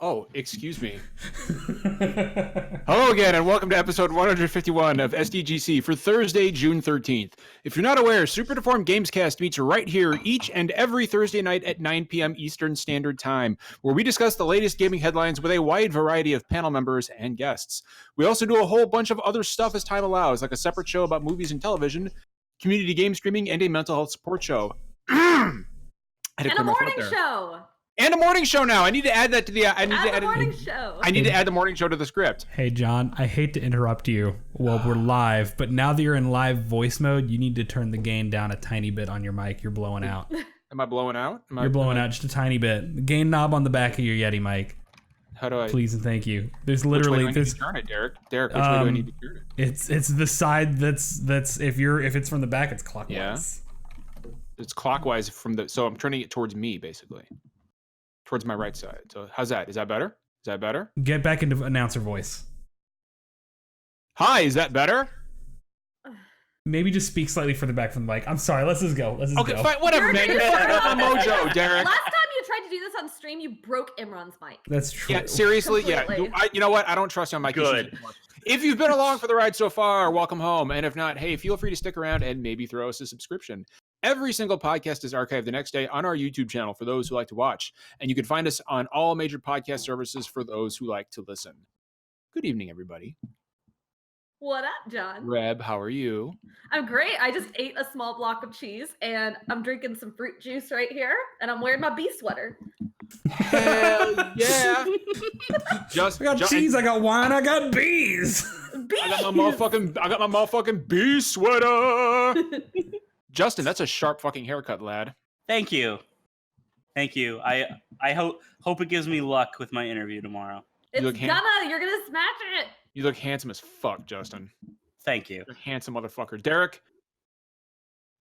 Oh, excuse me. Hello again, and welcome to episode 151 of SDGC for Thursday, June 13th. If you're not aware, Super Deformed Gamescast meets right here each and every Thursday night at 9 p.m. Eastern Standard Time, where we discuss the latest gaming headlines with a wide variety of panel members and guests. We also do a whole bunch of other stuff as time allows, like a separate show about movies and television, community game streaming, and a mental health support show. And a morning show. And a morning show now. I need to add that to the. I need to add the morning show to the script. Hey John, I hate to interrupt you while we're live, but now that you're in live voice mode, you need to turn the gain down a tiny bit on your mic. You're blowing out. Am I blowing out? You're blowing out just a tiny bit. The gain knob on the back of your Yeti mic. How do I? Please and thank you. There's literally this. Turn it, Derek. Derek, which way do I need to turn it? It's the side that's if it's from the back, it's clockwise. Yeah. It's clockwise from the. So I'm turning it towards me, basically. Towards my right side. So how's that? Is that better? Is that better? Get back into announcer voice. Hi, is that better? Maybe just speak slightly further back from the mic. I'm sorry. Let's just go. Okay, fine. Whatever, man. You're fucking up my mojo, Derek. Last time you tried to do this on stream, you broke Imran's mic. That's true. Yeah, seriously. Completely. Yeah. You know what? I don't trust you on my Good. If you've been along for the ride so far, welcome home. And if not, hey, feel free to stick around and maybe throw us a subscription. Every single podcast is archived the next day on our YouTube channel for those who like to watch. And you can find us on all major podcast services for those who like to listen. Good evening, everybody. What up, John? Reb, how are you? I'm great. I just ate a small block of cheese and I'm drinking some fruit juice right here and I'm wearing my bee sweater. Hell yeah. I got cheese, I got wine, I got bees. Bees! I got my motherfucking bee sweater. Justin, that's a sharp fucking haircut, lad. Thank you. I hope it gives me luck with my interview tomorrow. You're gonna smash it. You look handsome as fuck, Justin. Thank you. You're a handsome motherfucker. Derek,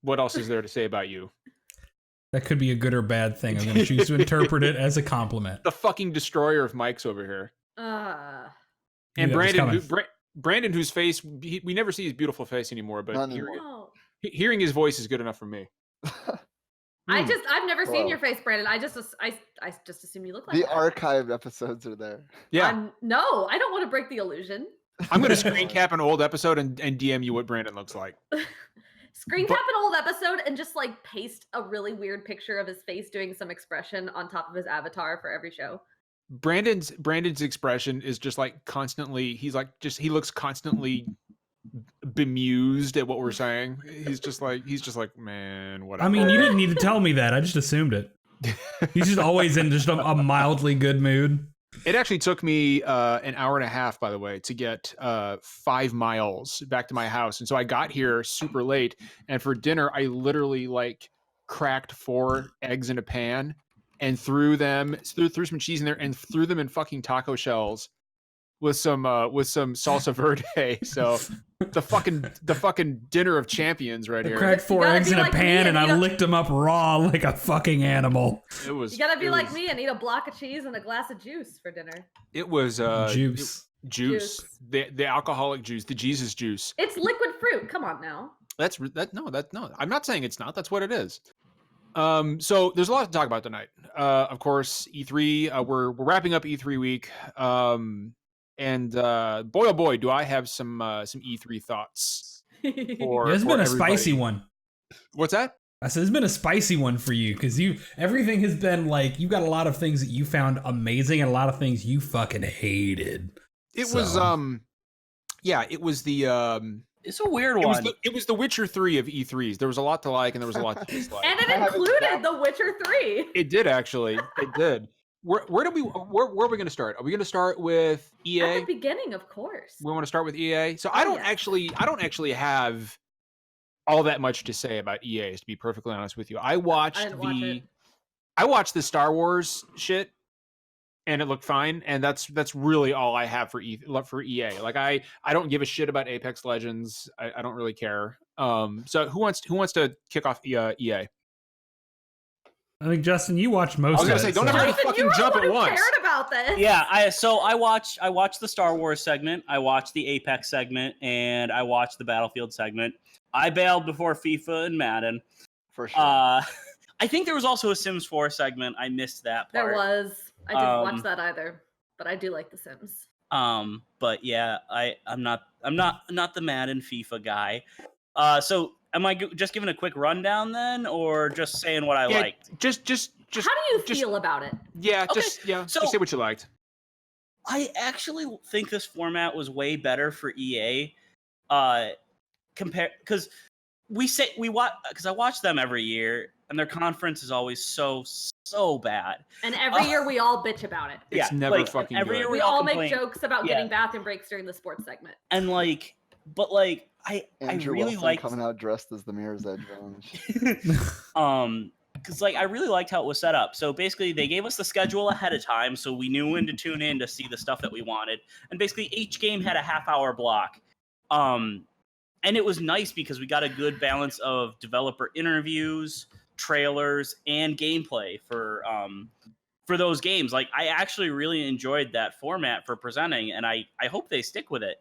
what else is there to say about you? That could be a good or bad thing. I'm going to choose to interpret it as a compliment. The fucking destroyer of mics over here. And Brandon, whose face, we never see his beautiful face anymore, but hearing his voice is good enough for me. I've never seen your face, Brandon. I just assume you look like the that. archived episodes are there. Yeah. No, I don't want to break the illusion. I'm going to screen cap an old episode and DM you what Brandon looks like. Screen cap an old episode and just like paste a really weird picture of his face doing some expression on top of his avatar for every show. Brandon's expression is just like constantly, he looks constantly bemused at what we're saying. He's just like, man, whatever. I mean, you didn't need to tell me that. I just assumed it. He's just always in just a mildly good mood. It actually took me an hour and a half, by the way, to get 5 miles back to my house. And so I got here super late. And for dinner, I literally like cracked 4 eggs in a pan and threw some cheese in there and threw them in fucking taco shells with some salsa verde. So the fucking dinner of champions right here. I cracked 4 eggs in a pan and I licked them up raw like a fucking animal. You gotta be like me and eat a block of cheese and a glass of juice for dinner. It was juice. Juice. The alcoholic juice, the Jesus juice. It's liquid fruit. Come on now. No. I'm not saying it's not. That's what it is. So there's a lot to talk about tonight. Of course, E3. We're wrapping up E3 week. And boy, oh boy, do I have some E3 thoughts. There's been a spicy one. What's that? I said there's been a spicy one for you because everything has been like you got a lot of things that you found amazing and a lot of things you fucking hated. It was the It's a weird one. It was the Witcher 3 of E3s. There was a lot to like and there was a lot to dislike. And it included The Witcher 3. It did actually. It did. Where are we going to start? Are we going to start with EA? At the beginning, of course. We want to start with EA. So I don't actually have all that much to say about EA, to be perfectly honest with you. I watched the Star Wars shit and it looked fine, and that's really all I have for EA. Like I don't give a shit about Apex Legends. I don't really care. So who wants to kick off EA? I think Justin, you watched most of it. I was gonna say, don't everybody fucking jump at once. Cared about this. Yeah, I watched the Star Wars segment, I watched the Apex segment, and I watched the Battlefield segment. I bailed before FIFA and Madden. For sure. I think there was also a Sims 4 segment. I missed that part. There was. I didn't watch that either. but I do like The Sims. But yeah, I'm not the Madden FIFA guy. So am I just giving a quick rundown then, or just saying what I liked? Just How do you feel about it? Yeah, Okay, just so- just say what you liked. I actually think this format was way better for EA. Compare because I watch them every year, and their conference is always so bad. And every year we all bitch about it. It's Yeah, never like, fucking every good. year We all make complain. jokes about Yeah. getting bathroom breaks during the sports segment. And I Andrew really Wilson liked coming out dressed as the Mirror's Edge Village. because I really liked how it was set up. So basically, they gave us the schedule ahead of time, so we knew when to tune in to see the stuff that we wanted. And basically, each game had a half-hour block. And it was nice because we got a good balance of developer interviews, trailers, and gameplay for those games. Like, I actually really enjoyed that format for presenting, and I hope they stick with it.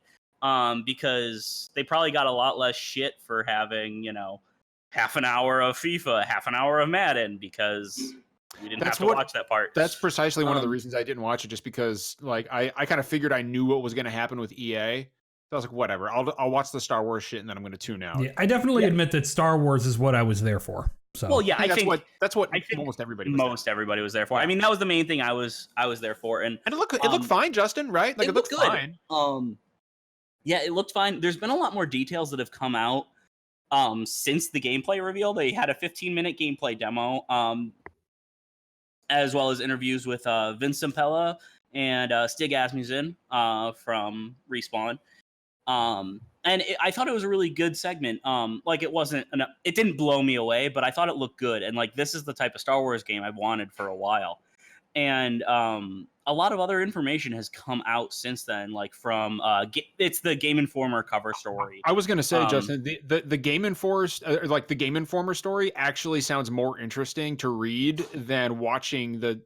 Because they probably got a lot less shit for having, half an hour of FIFA, half an hour of Madden, because we didn't have to watch that part. That's precisely one of the reasons I didn't watch it, just because like I kind of figured I knew what was going to happen with EA. So I was like, whatever, I'll watch the Star Wars shit and then I'm going to tune out. Yeah, I definitely admit that Star Wars is what I was there for. So Well, yeah, I think that's what I think almost everybody was everybody was there for. I mean, that was the main thing I was there for, and it looked fine, Justin, right? Like it looked good. fine. Yeah, it looked fine. There's been a lot more details that have come out since the gameplay reveal. They had a 15-minute gameplay demo, as well as interviews with Vince Zampella and Stig Asmussen from Respawn. I thought it was a really good segment. It didn't blow me away, but I thought it looked good. And like, this is the type of Star Wars game I've wanted for a while. And a lot of other information has come out since then, like from it's the Game Informer cover story. I was gonna say, Justin, the Game Informer, like the Game Informer story, actually sounds more interesting to read than watching the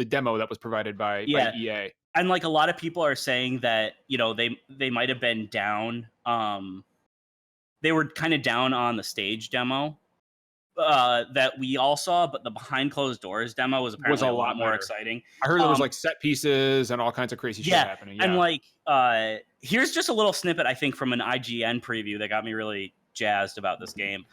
demo that was provided by EA. And like, a lot of people are saying that they might have been down. They were kind of down on the stage demo that we all saw, but the behind closed doors demo was apparently a lot more exciting. I heard there was like set pieces and all kinds of crazy shit happening. Yeah. And like, here's just a little snippet, I think, from an IGN preview that got me really jazzed about this game.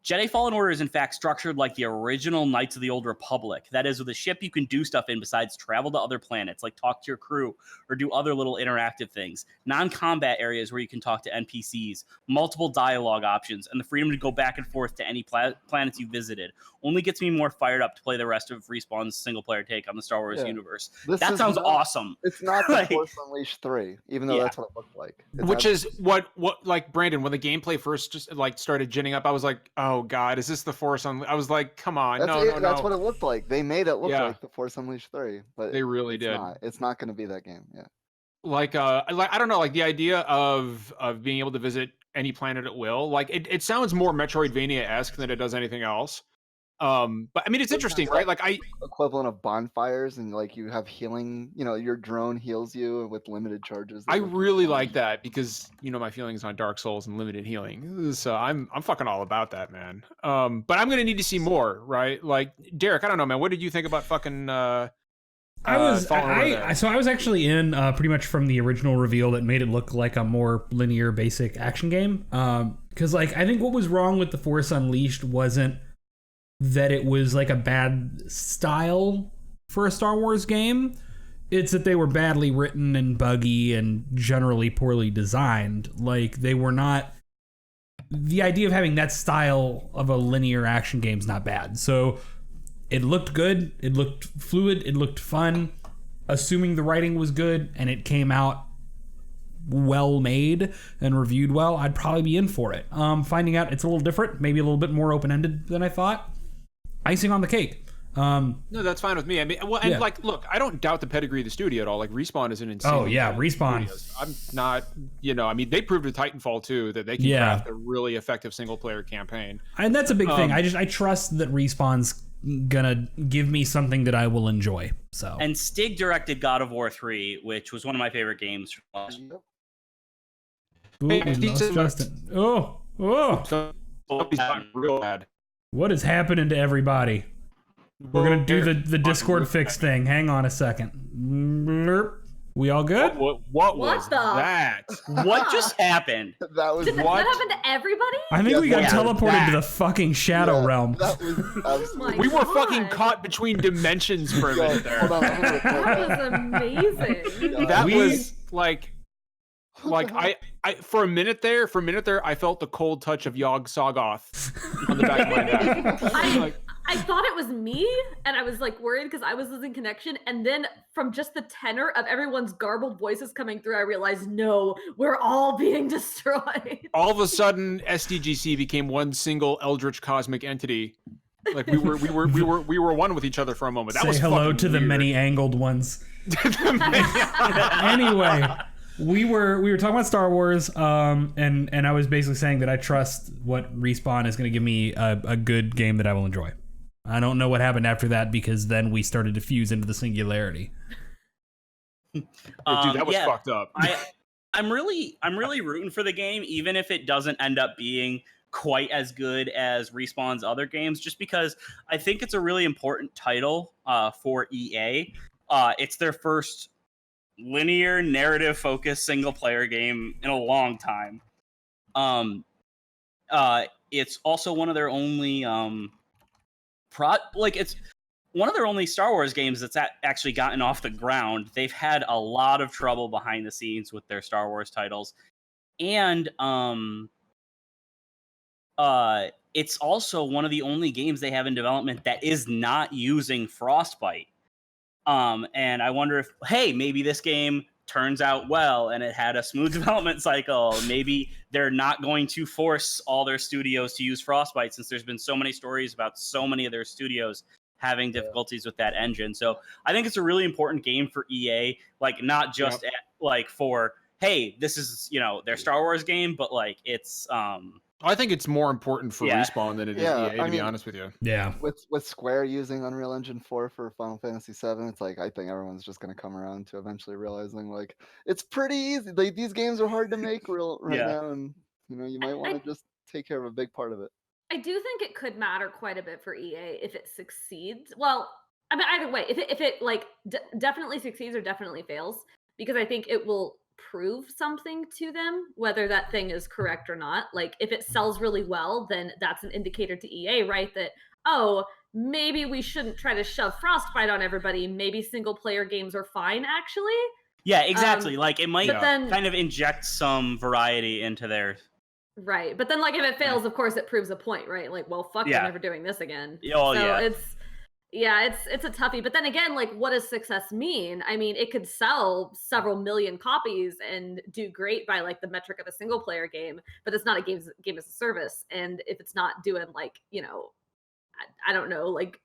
Jedi Fallen Order is in fact structured like the original Knights of the Old Republic. That is, with a ship you can do stuff in besides travel to other planets, like talk to your crew or do other little interactive things. Non-combat areas where you can talk to NPCs, multiple dialogue options, and the freedom to go back and forth to any planets you visited. Only gets me more fired up to play the rest of Respawn's single-player take on the Star Wars universe. That sounds awesome. It's not the Force Unleashed 3, even though that's what it looked like. Which is what like, Brandon, when the gameplay first just like started ginning up, I was like, oh god, is this the Force Unleashed? I was like, come on, no. That's what it looked like. They made it look like the Force Unleashed 3, but they really did. It's not going to be that game. Yeah. Like I don't know, like the idea of being able to visit any planet at will, like it sounds more Metroidvania-esque than it does anything else. But I mean, it's interesting, right? Like equivalent of bonfires, and like you have healing. Your drone heals you with limited charges. I really like that because my feelings on Dark Souls and limited healing. So I'm fucking all about that, man. But I'm gonna need to see more, right? Like Derek, I don't know, man. What did you think about fucking? I was actually in pretty much from the original reveal that made it look like a more linear, basic action game. Because like, I think what was wrong with the Force Unleashed wasn't that it was like a bad style for a Star Wars game. It's that they were badly written and buggy and generally poorly designed. Like, they were not... The idea of having that style of a linear action game is not bad. So it looked good, it looked fluid, it looked fun. Assuming the writing was good and it came out well made and reviewed well, I'd probably be in for it. Finding out it's a little different, maybe a little bit more open-ended than I thought. Icing on the cake. No, that's fine with me. I mean, well, and like, look, I don't doubt the pedigree of the studio at all. Like, Respawn is an insane. Oh yeah, Respawn. I'm not, I mean, they proved with Titanfall 2 that they can craft a really effective single-player campaign. And that's a big thing. I trust that Respawn's gonna give me something that I will enjoy. So. And Stig directed God of War 3, which was one of my favorite games from last year. Ooh, we lost Justin. Oh. Real bad. What is happening to everybody? We're gonna do the Discord fix thing. Hang on a second. Blurp. We all good? What was that? What just happened? That was Did that happen to everybody? I think we got teleported to the fucking shadow realm. That was absolutely. We were fucking caught between dimensions for a minute there. Hold on, I'm gonna report That was amazing. That was like I for a minute there, I felt the cold touch of Yog Soggoth on the back of my neck. I thought it was me, and I was like worried because I was losing connection. And then from just the tenor of everyone's garbled voices coming through, I realized, no, we're all being destroyed. All of a sudden, SDGC became one single eldritch cosmic entity. Like we were one with each other for a moment. That Say was hello to the weird. many angled ones. Anyway, we were talking about Star Wars, and I was basically saying that I trust what Respawn is going to give me a good game that I will enjoy. I don't know what happened after that because then we started to fuse into the singularity. Dude, that was fucked up. I'm really rooting for the game, even if it doesn't end up being quite as good as Respawn's other games, just because I think it's a really important title for EA. It's their first linear narrative focused single player game in a long time. It's also one of their only it's one of their only Star Wars games that's actually gotten off the ground. They've had a lot of trouble behind the scenes with their Star Wars titles, and it's also one of the only games they have in development that is not using Frostbite. And I wonder if, hey, maybe this game turns out well and it had a smooth development cycle. Maybe they're not going to force all their studios to use Frostbite, since there's been so many stories about so many of their studios having difficulties with that engine. So I think it's a really important game for EA, like not just for, hey, this is, their Star Wars game, but like it's I think it's more important for Respawn than it is EA, to be honest with you. Yeah. With Square using Unreal Engine 4 for Final Fantasy 7, it's like I think everyone's just going to come around to eventually realizing like it's pretty easy. Like these games are hard to make now, and you might want to just take care of a big part of it. I do think it could matter quite a bit for EA if it succeeds. Well, I mean, either way, if it like definitely succeeds or definitely fails, because I think it will prove something to them, whether that thing is correct or not. Like if it sells really well, then that's an indicator to EA, right? That, oh, maybe we shouldn't try to shove Frostbite on everybody. Maybe single player games are fine, actually. Yeah, exactly. Like it might kind of inject some variety into their... Right. But then like if it fails, of course it proves a point, right? Like, well, fuck, we're never doing this again. Oh, so yeah. it's a toughie. But then again, like, what does success mean? I mean, it could sell several million copies and do great by like the metric of a single player game, but it's not a game as a service. And if it's not doing like, I don't know, like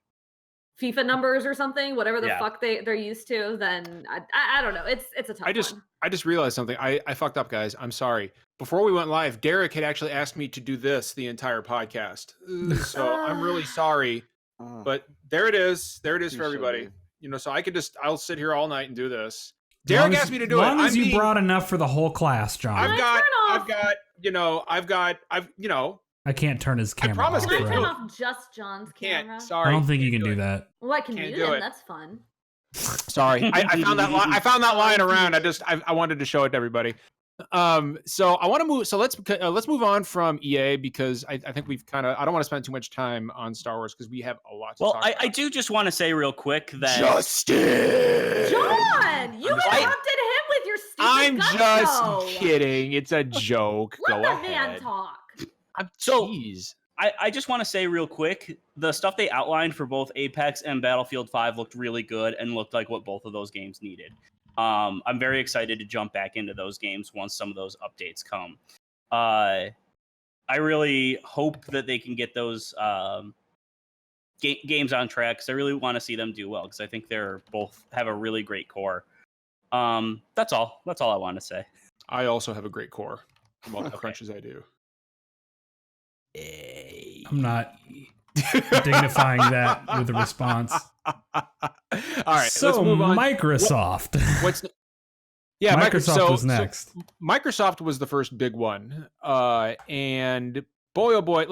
FIFA numbers or something, whatever the fuck they're used to, then I don't know. It's a tough one. I just realized something. I fucked up, guys. I'm sorry. Before we went live, Derek had actually asked me to do this the entire podcast. So I'm really sorry. But there it is. There it is for everybody. So I'll sit here all night and do this. Derek asked me to do it. As long as you brought enough for the whole class, John. I've got, I can't turn his camera promise off. Can I right? turn off just John's camera? Can't. Sorry. I don't think you can do that. Well, I can Can't mute do him. it. That's fun. Sorry. I found that I found that line around. I wanted to show it to everybody. So I want to move. So let's move on from EA because I think we've I don't want to spend too much time on Star Wars because we have a lot to talk about. I do just want to say real quick that Justin, John, you interrupted him with your stupid I'm gun just show. kidding. It's a joke. Let Go the man ahead. talk. Jeez. I just want to say real quick, the stuff they outlined for both Apex and Battlefield 5 looked really good and looked like what both of those games needed. I'm very excited to jump back into those games once some of those updates come. I really hope that they can get those games on track because I really want to see them do well because I think they're both have a really great core. That's all. That's all I want to say. I also have a great core from all the crunches I do. I'm not dignifying that with a response. All right, so let's move on. Microsoft. Microsoft was next. So Microsoft was the first big one, and boy, oh boy,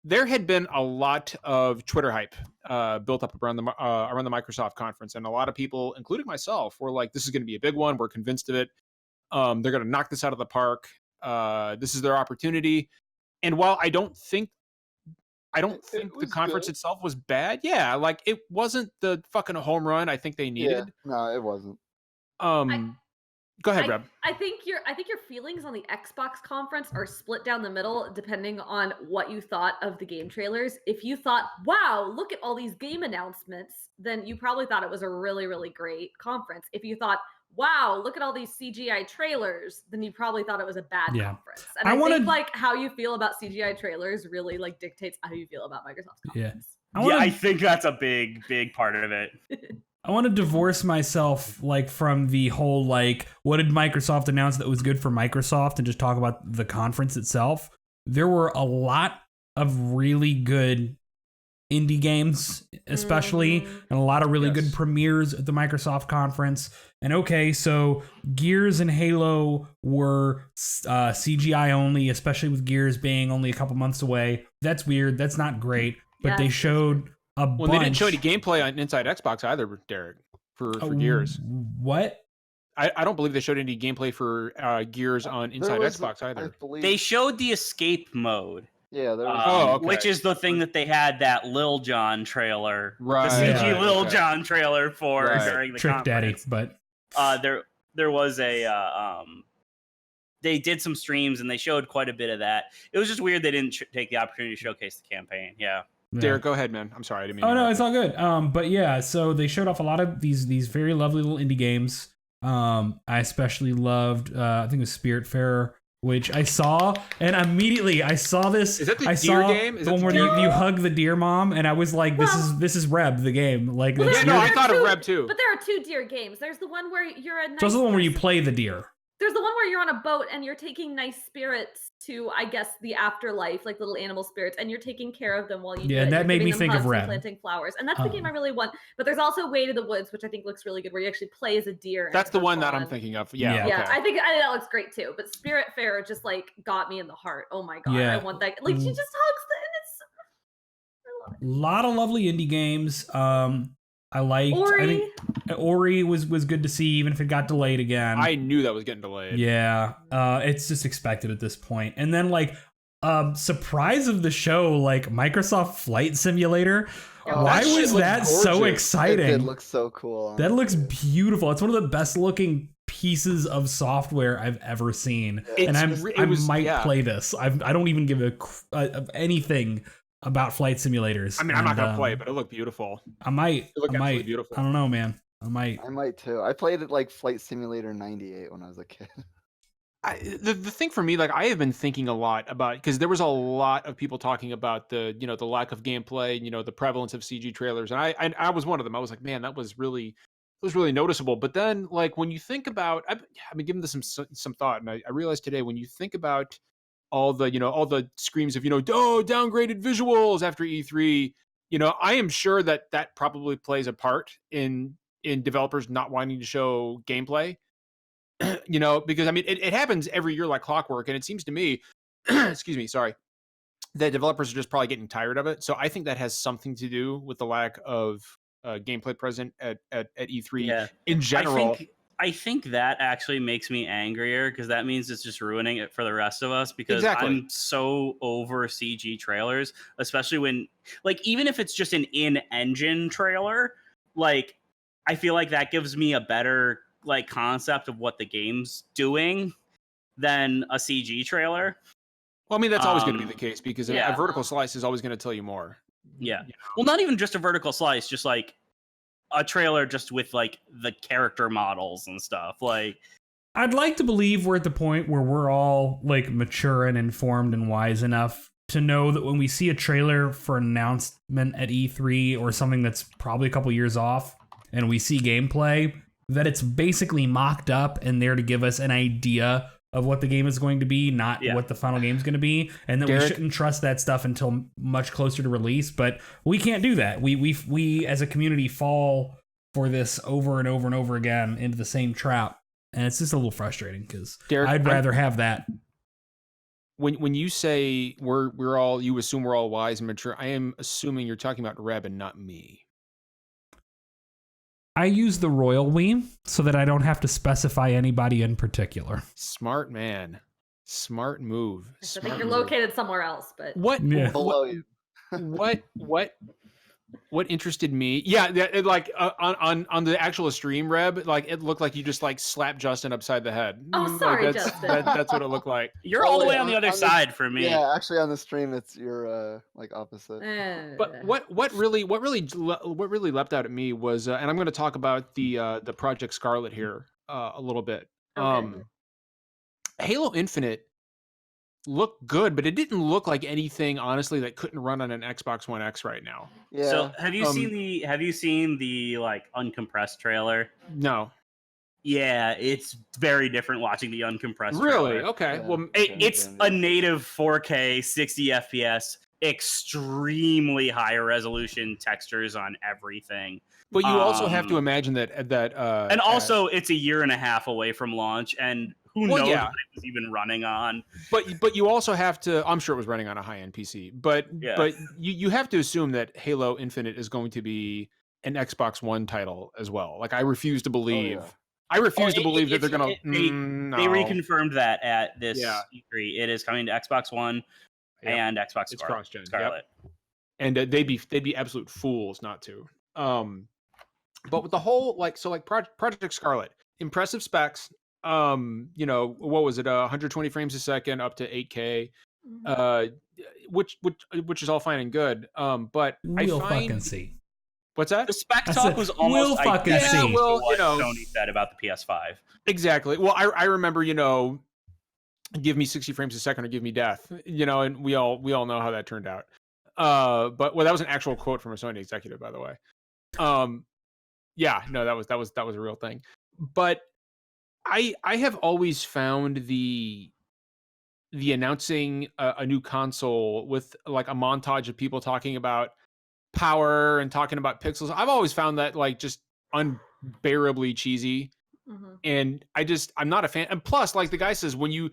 there had been a lot of Twitter hype built up around the Microsoft conference, and a lot of people, including myself, were like, "This is going to be a big one. We're convinced of it. They're going to knock this out of the park. This is their opportunity." And while I don't think the conference itself was bad, yeah, like it wasn't the fucking home run I think they needed. Yeah, no, it wasn't. Go ahead, Reb. I think your feelings on the Xbox conference are split down the middle depending on what you thought of the game trailers. If you thought, wow, look at all these game announcements, then you probably thought it was a really, really great conference. If you thought, wow, look at all these CGI trailers, then you probably thought it was a bad conference. And I think like how you feel about CGI trailers really like dictates how you feel about Microsoft's conference. I think that's a big part of it. I want to divorce myself like from the whole like what did Microsoft announce that was good for Microsoft and just talk about the conference itself. There were a lot of really good indie games, especially, and a lot of really good premieres at the Microsoft conference. And okay, so Gears and Halo were CGI only, especially with Gears being only a couple months away. That's weird. That's not great. But they showed a bunch. They didn't show any gameplay on Inside Xbox either, Derek, for Gears. What? I don't believe they showed any gameplay for Gears on Inside Xbox either. They showed the escape mode. Yeah, there was which is the thing that they had that Lil Jon trailer, right? The CG Lil Jon trailer for during the Trick conference. Daddy, but there was a they did some streams and they showed quite a bit of that. It was just weird they didn't take the opportunity to showcase the campaign. Yeah. Derek, go ahead, man. I'm sorry, I didn't mean. Oh no, it's all good. But yeah, so they showed off a lot of these very lovely little indie games. I especially loved I think it was Spiritfarer, which I saw, and immediately I saw this. Is that the deer game? Is the one where you hug the deer mom, and I was like, this is Reb the game. Like, well, I thought of Reb too. But there are two deer games. There's the one where you're a nice. So also the one where you play the deer. There's the one where you're on a boat and you're taking nice spirits to, I guess, the afterlife, like little animal spirits, and you're taking care of them while you do it. Yeah, that made me think of Reb. Planting flowers, and that's the game I really want. But there's also Way to the Woods, which I think looks really good, where you actually play as a deer. That's the one that I'm thinking of. Yeah, okay. I think that looks great too. But Spiritfarer just like got me in the heart. Oh my god, I want that. Like she just hugs the, and it's. I love it. A lot of lovely indie games. I liked. Ori. I think Ori was good to see, even if it got delayed again. I knew that was getting delayed. Yeah, it's just expected at this point. And then like, surprise of the show, like Microsoft Flight Simulator. Why was that so exciting? It did look so cool. That looks beautiful. It's one of the best looking pieces of software I've ever seen, and I might play this. I don't even give anything about flight simulators. I mean, I'm not gonna play it, but it looked beautiful. I might. Beautiful. I don't know, man. I might too. I played it like Flight Simulator 98 when I was a kid. The thing for me, like I have been thinking a lot about, because there was a lot of people talking about the lack of gameplay, the prevalence of CG trailers, and I was one of them. I was like, man, that was really noticeable. But then, like when you think about, I've been giving this some thought, and I realized today when you think about all the screams of downgraded visuals after E3, I am sure that probably plays a part in developers not wanting to show gameplay. Because I mean it happens every year like clockwork, and it seems to me excuse me, sorry, that developers are just probably getting tired of it. So I think that has something to do with the lack of gameplay present at E3 in general. I think that actually makes me angrier, because that means it's just ruining it for the rest of us, because I'm so over CG trailers, especially when, like, even if it's just an in-engine trailer, like, I feel like that gives me a better, like, concept of what the game's doing than a CG trailer. Well, I mean, that's always going to be the case, because a vertical slice is always going to tell you more. Yeah. Well, not even just a vertical slice, just, like, a trailer just with like the character models and stuff. Like, I'd like to believe we're at the point where we're all like mature and informed and wise enough to know that when we see a trailer for an announcement at E3 or something that's probably a couple years off, and we see gameplay, that it's basically mocked up and there to give us an idea of what the game is going to be, not what the final game is going to be, and that we shouldn't trust that stuff until much closer to release. But we can't do that. We as a community fall for this over and over and over again into the same trap, and it's just a little frustrating, because I'd rather have that. when you say you assume we're all wise and mature, I am assuming you're talking about Reb and not me. I use the royal we so that I don't have to specify anybody in particular. Smart man. Smart move. I think you're located somewhere else, but Below you. What interested me? Yeah, like on the actual stream, Reb, like it looked like you just like slapped Justin upside the head. Oh, sorry, Justin. That's what it looked like. You're all the way on the other side for me. Yeah, actually, on the stream, it's your like opposite. But what really leapt out at me was, and I'm going to talk about the Project Scarlet here a little bit. Okay. Halo Infinite looked good, but it didn't look like anything, honestly, that couldn't run on an Xbox One X right now. Yeah. So have you seen the like uncompressed trailer? No. Yeah, it's very different watching the uncompressed Really? trailer. Okay. Yeah. Well, It's a native 4K 60 FPS, extremely high resolution textures on everything. but you also have to imagine that and also it's a year and a half away from launch, and who knows what it was even running on. But you also have to, I'm sure it was running on a high-end PC, but you have to assume that Halo Infinite is going to be an Xbox One title as well. Like I refuse to believe that they're going to They reconfirmed that at this E3. It is coming to Xbox One and Xbox it's Scarlet. cross-gen. Yep. And they'd be absolute fools not to. But with the whole Project Scarlet, impressive specs. What was it? 120 frames a second, up to 8K. Which is all fine and good. But we'll fucking see. What's that? The spec talk was almost identical to what Sony said about the PS5. Exactly. Well, I remember, give me 60 frames a second or give me death. And we all know how that turned out. But that was an actual quote from a Sony executive, by the way. That was a real thing. But I have always found the announcing a new console with like a montage of people talking about power and talking about pixels. I've always found that like just unbearably cheesy. And I'm not a fan. And plus, like the guy says, when you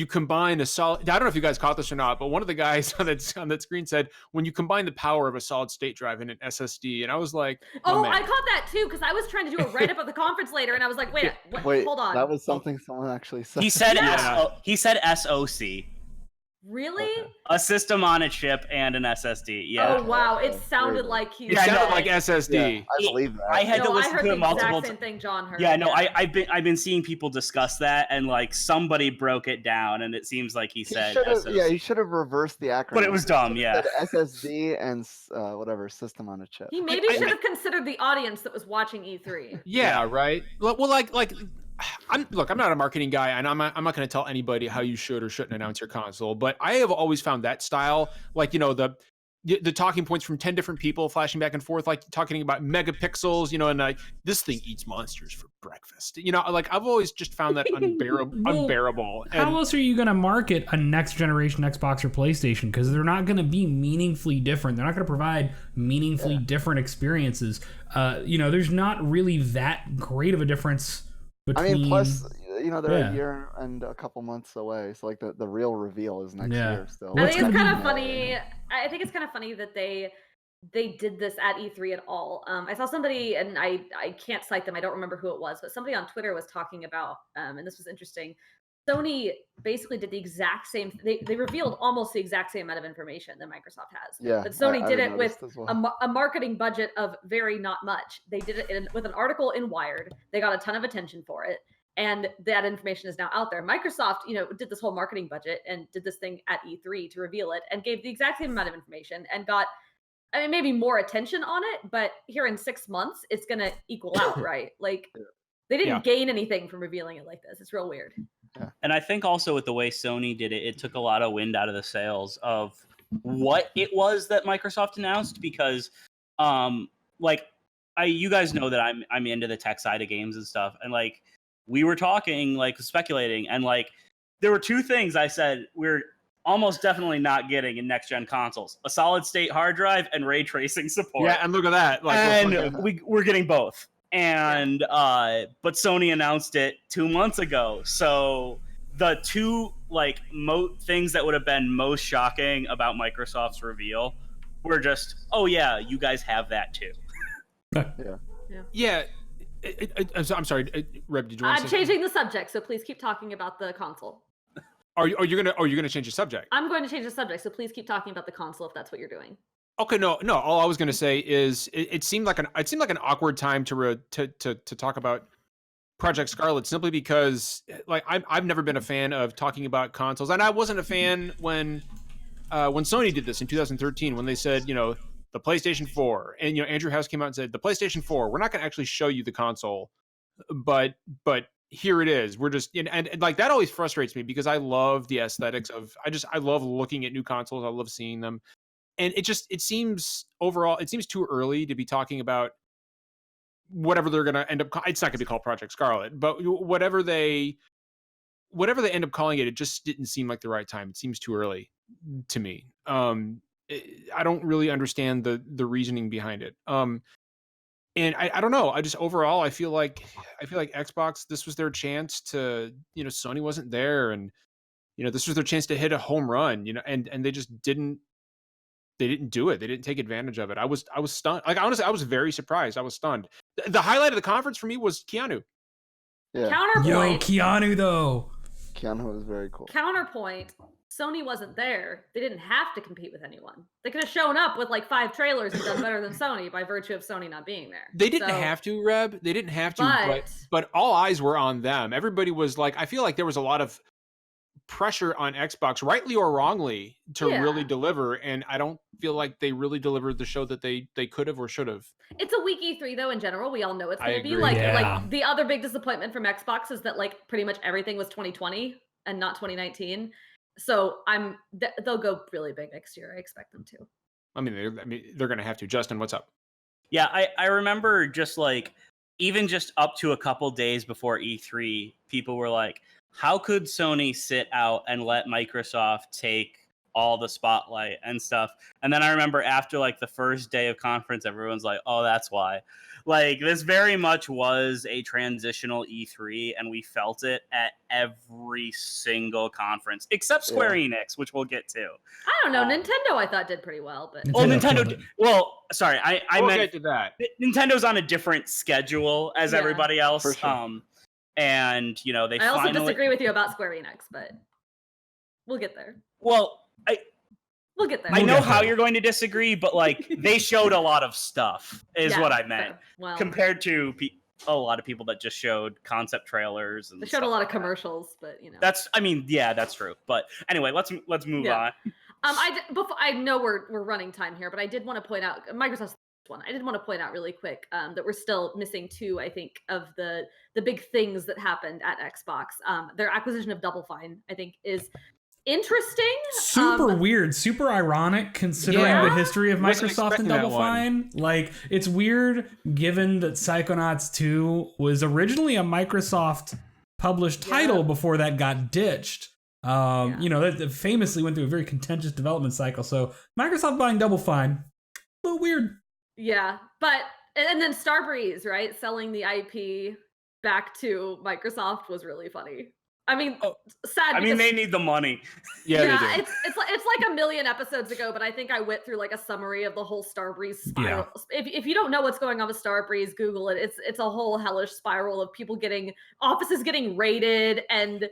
combine a solid, I don't know if you guys caught this or not, but one of the guys on that screen said, when you combine the power of a solid state drive and an SSD, and I was like, oh I caught that too, because I was trying to do a write up at the conference later, and I was like, wait, hold on. That was something someone actually said. He said he said SoC. Really? Okay. A system on a chip and an SSD. Yeah. Oh wow, it sounded like he. It sounded like SSD. Yeah, I believe that. I had to listen to it multiple times. Same thing John heard. Yeah, no, I've been seeing people discuss that, and like somebody broke it down, and it seems like he said. He should have reversed the acronym. But it was dumb. Yeah. SSD and whatever system on a chip. He maybe should have considered the audience that was watching E3. Yeah, right. Well, like. I'm not a marketing guy, and I'm not going to tell anybody how you should or shouldn't announce your console. But I have always found that style, like the talking points from 10 different people flashing back and forth, like talking about megapixels, and like this thing eats monsters for breakfast. Like I've always just found that unbearable. How else are you going to market a next generation Xbox or PlayStation? Because they're not going to be meaningfully different. They're not going to provide meaningfully different experiences. There's not really that great of a difference. Plus, they're a year and a couple months away, so like the real reveal is next year still. I think it's kind of funny. I think it's kind of funny that they did this at E3 at all. I saw somebody, and I can't cite them. I don't remember who it was, but somebody on Twitter was talking about, and this was interesting. Sony basically did the exact same. They revealed almost the exact same amount of information that Microsoft has. Yeah, but Sony did it with a marketing budget of very not much. They did it with an article in Wired. They got a ton of attention for it, and that information is now out there. Microsoft, did this whole marketing budget and did this thing at E3 to reveal it, and gave the exact same amount of information and got, maybe more attention on it. But here in 6 months, it's gonna equal out, right? Like they didn't gain anything from revealing it like this. It's real weird. Yeah. And I think also with the way Sony did it, it took a lot of wind out of the sails of what it was that Microsoft announced, because you guys know that I'm into the tech side of games and stuff, and like we were talking, like speculating, and like there were two things I said we're almost definitely not getting in next gen consoles: a solid state hard drive and ray tracing support. Yeah, and look at that. We're getting both. And but Sony announced it 2 months ago, so the two like things that would have been most shocking about Microsoft's reveal were just, oh yeah, you guys have that too. Yeah. I'm sorry, Reb. Did you want to? I'm changing the subject, so please keep talking about the console. Are you gonna change the subject? I'm going to change the subject, so please keep talking about the console if that's what you're doing. Okay, no. All I was gonna say is it seemed like an awkward time to talk about Project Scarlet, simply because like I've never been a fan of talking about consoles, and I wasn't a fan when Sony did this in 2013 when they said, the PlayStation 4, and Andrew House came out and said the PlayStation 4, we're not going to actually show you the console, but here it is. We're just and like that always frustrates me because I love the aesthetics of I love looking at new consoles. I love seeing them, and it seems too early to be talking about whatever they're going to end up. It's not going to be called Project Scarlet, but whatever they end up calling it, it just didn't seem like the right time. It seems too early to me. I don't really understand the reasoning behind it. And I don't know. Overall, I feel like Xbox, this was their chance to, Sony wasn't there, and this was their chance to hit a home run, and they just didn't. They didn't do it. They didn't take advantage of it. I was stunned. Like honestly, I was very surprised. I was stunned. The highlight of the conference for me was Keanu. Yeah. Counterpoint. Yo, Keanu though. Keanu was very cool. Counterpoint. Sony wasn't there. They didn't have to compete with anyone. They could have shown up with like 5 trailers and done better than Sony by virtue of Sony not being there. They didn't have to, Reb. They didn't have to, but all eyes were on them. Everybody was like, I feel like there was a lot of pressure on Xbox, rightly or wrongly, to really deliver, and I don't feel like they really delivered the show that they could have or should have. It's a weak E3 though in general. We all know it's going to be like the other big disappointment from Xbox is that like pretty much everything was 2020 and not 2019. So they'll go really big next year. I expect them to. I mean, they're going to have to. Justin, what's up? Yeah, I remember just like even just up to a couple days before E3, people were like, how could Sony sit out and let Microsoft take all the spotlight and stuff? And then I remember after like the first day of conference, everyone's like, oh, that's why. Like this very much was a transitional E3, and we felt it at every single conference except Square Enix, which we'll get to. I don't know. Nintendo I thought did pretty well, but Nintendo. Well, sorry, I meant get to that. Nintendo's on a different schedule as everybody else. For sure. And they. I also disagree with you about Square Enix, but we'll get there. Well, we'll get there. I know how you're going to disagree, but like they showed a lot of stuff, is what I meant. Well, compared to a lot of people that just showed concept trailers and they showed a lot of commercials, but that's true. But anyway, let's move on. I know we're running time here, but I did want to point out Microsoft's one. I did want to point out really quick that we're still missing 2, I think, of the big things that happened at Xbox. Their acquisition of Double Fine, I think, is interesting. Super weird, super ironic considering the history of Microsoft and Double Fine. Like, it's weird given that Psychonauts 2 was originally a Microsoft published title before that got ditched. That famously went through a very contentious development cycle. So Microsoft buying Double Fine, a little weird. Yeah, and then Starbreeze, right, selling the IP back to Microsoft was really funny. I mean, sad. I mean, they need the money. They do. It's like a million episodes ago, but I think I went through like a summary of the whole Starbreeze spiral. Yeah. If you don't know what's going on with Starbreeze, Google it. It's a whole hellish spiral of people offices getting raided and